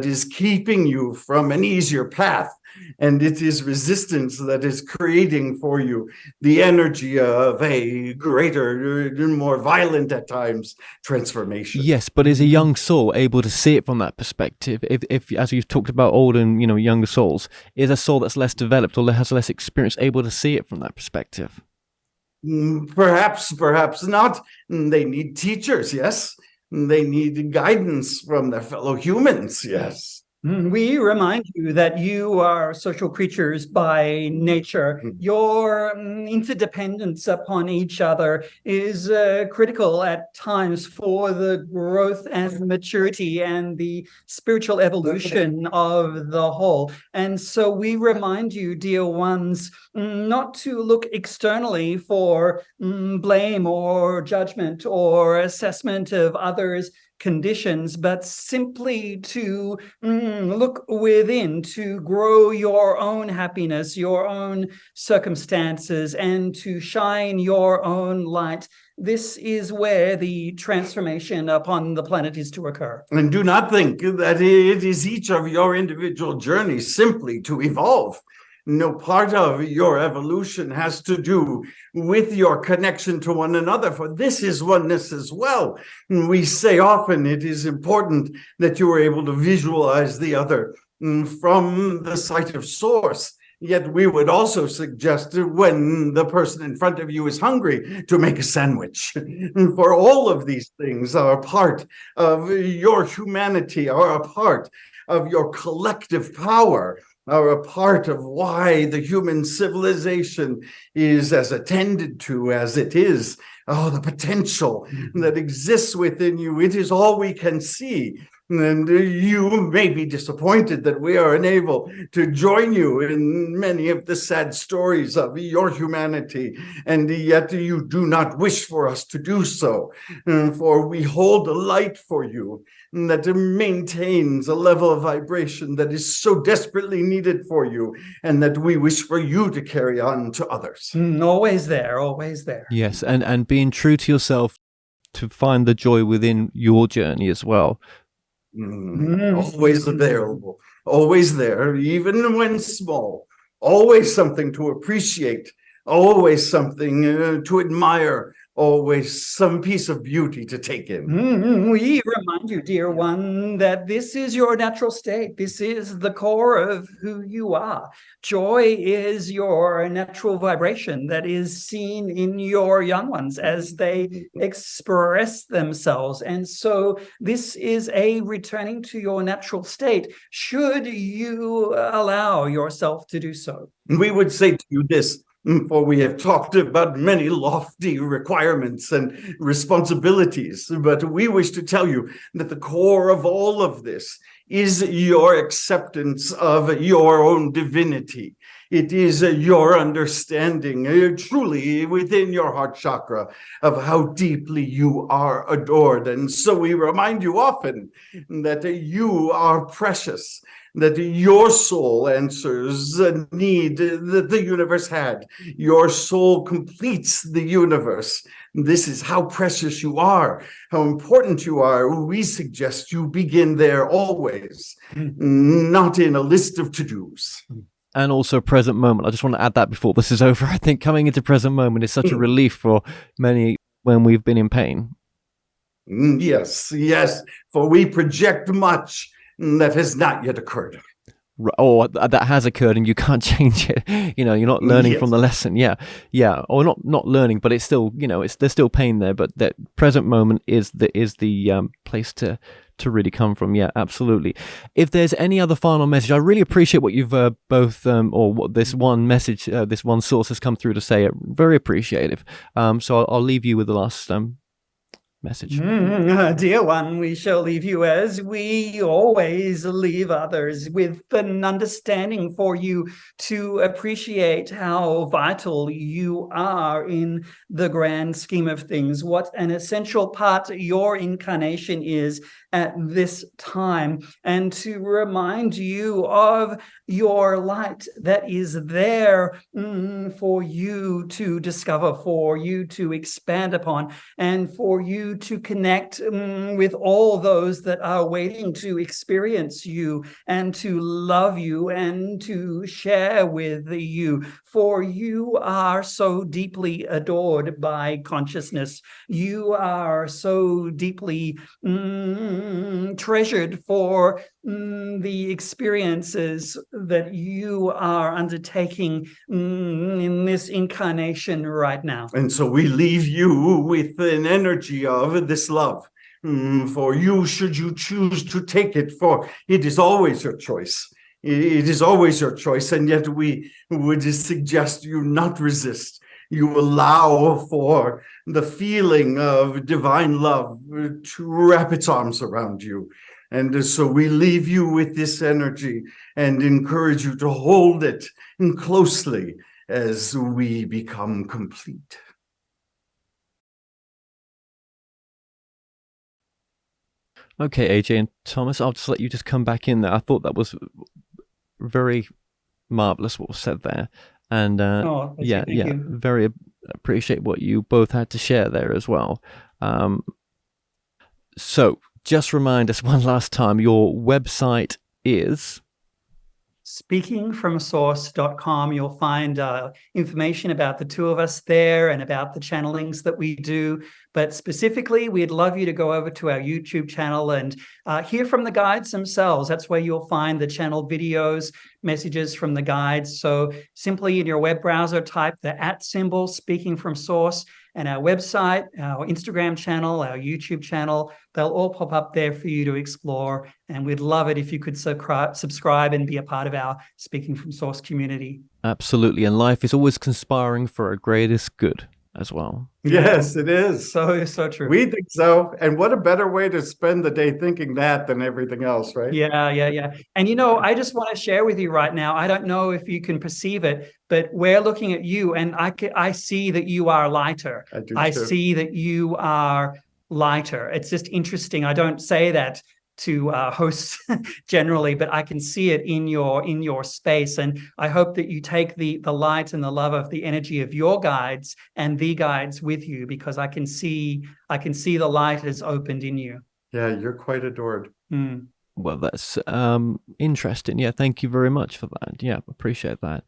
is keeping you from an easier path. And it is resistance that is creating for you the energy of a greater, more violent at times, transformation. Yes, but is a young soul able to see it from that perspective? If as you've talked about older and younger souls, is a soul that's less developed or has less experience able to see it from that perspective? Perhaps not. They need teachers, yes. They need guidance from their fellow humans, yes. We remind you that you are social creatures by nature. Your interdependence upon each other is critical at times for the growth and maturity and the spiritual evolution of the whole. And so we remind you, dear ones, not to look externally for blame or judgment or assessment of others, conditions, but simply to look within, to grow your own happiness, your own circumstances, and to shine your own light. This is where the transformation upon the planet is to occur. And do not think that it is each of your individual journeys simply to evolve. No part of your evolution has to do with your connection to one another, for this is oneness as well. We say often it is important that you are able to visualize the other from the sight of source. Yet we would also suggest when the person in front of you is hungry to make a sandwich. For all of these things are a part of your humanity, are a part of your collective power, are a part of why the human civilization is as attended to as it is. Oh, the potential that exists within you, it is all we can see. And you may be disappointed that we are unable to join you in many of the sad stories of your humanity, and yet you do not wish for us to do so, for we hold a light for you that maintains a level of vibration that is so desperately needed for you, and that we wish for you to carry on to others. Always there, always there. Yes, and being true to yourself to find the joy within your journey as well. Always available, always there, even when small, always something to appreciate, always something to admire, always some piece of beauty to take in. We remind you, dear one, that this is your natural state. This is the core of who you are. Joy is your natural vibration that is seen in your young ones as they express themselves. And so this is a returning to your natural state, should you allow yourself to do so. We would say to you this, for we have talked about many lofty requirements and responsibilities, but we wish to tell you that the core of all of this is your acceptance of your own divinity. It is your understanding truly within your heart chakra of how deeply you are adored. And so we remind you often that you are precious, that your soul answers a need that the universe had. Your soul completes the universe. This is how precious you are, how important you are. We suggest you begin there always, not in a list of to-dos. And also present moment. I just want to add that before this is over. I think coming into present moment is such a relief for many when we've been in pain. Yes, for we project much that has not yet occurred. Or that has occurred and you can't change it. You're not learning from the lesson. Yeah. Or not learning, but it's still, there's still pain there. But that present moment is the place to really come from. Yeah, absolutely. If there's any other final message, I really appreciate what you've both, or what this one message, this one source has come through to say. Very appreciative. So I'll leave you with the last message. Dear one, we shall leave you as we always leave others, with an understanding for you to appreciate how vital you are in the grand scheme of things, what an essential part your incarnation is at this time, and to remind you of your light that is there for you to discover, for you to expand upon, and for you to connect with all those that are waiting to experience you and to love you and to share with you. For you are so deeply adored by consciousness. You are so deeply treasured for the experiences that you are undertaking in this incarnation right now. And so we leave you with an energy of this love for you, should you choose to take it, for it is always your choice. It is always your choice, and yet we would suggest you not resist. You allow for the feeling of divine love to wrap its arms around you. And so we leave you with this energy and encourage you to hold it closely as we become complete. Okay, AJ and Thomas, I'll just let you just come back in there. I thought that was very marvelous what was said there. And Oh, yeah, thank you. very appreciate what you both had to share there as well. So just remind us one last time, your website is speakingfromsource.com. You'll find information about the two of us there and about the channelings that we do. But specifically, we'd love you to go over to our YouTube channel and hear from the guides themselves. That's where you'll find the channel videos, messages from the guides. So simply in your web browser, type the @ symbol, Speaking from Source, and our website, our Instagram channel, our YouTube channel. They'll all pop up there for you to explore. And we'd love it if you could subscribe and be a part of our Speaking from Source community. absolutely. And life is always conspiring for our greatest good as well. Yes, it is. So true. We think so. And what a better way to spend the day thinking that than everything else, right? Yeah. And I just want to share with you right now, I don't know if you can perceive it, but we're looking at you and I see that you are lighter. I see that you are lighter. It's just interesting. I don't say that to hosts generally, but I can see it in your space. And I hope that you take the light and the love of the energy of your guides and the guides with you, because I can see the light has opened in you. Yeah, you're quite adored. Well, that's interesting. Yeah, thank you very much for that. Yeah, appreciate that.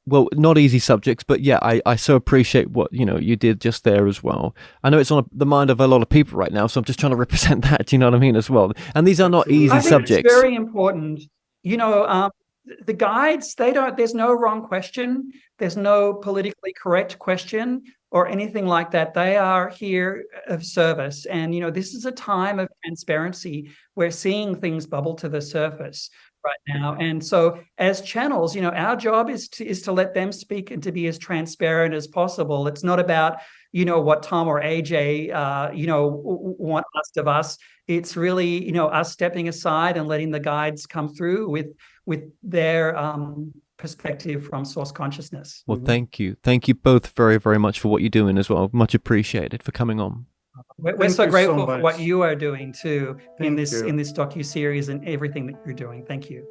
Well, not easy subjects, but yeah, I so appreciate what you did just there as well. I know it's on the mind of a lot of people right now, so I'm just trying to represent that. Do you know what I mean as well? And these are not easy subjects. It's very important. The guides, there's no wrong question. There's no politically correct question or anything like that. They are here of service. And, this is a time of transparency. We're seeing things bubble to the surface right now. And so as channels, our job is to let them speak and to be as transparent as possible. It's not about, what Tom or AJ, want asked of us. It's really, us stepping aside and letting the guides come through with their perspective from source consciousness. Well, thank you. Thank you both very, very much for what you're doing as well. Much appreciated for coming on. We're so grateful for what you are doing too in this docu-series and everything that you're doing. Thank you.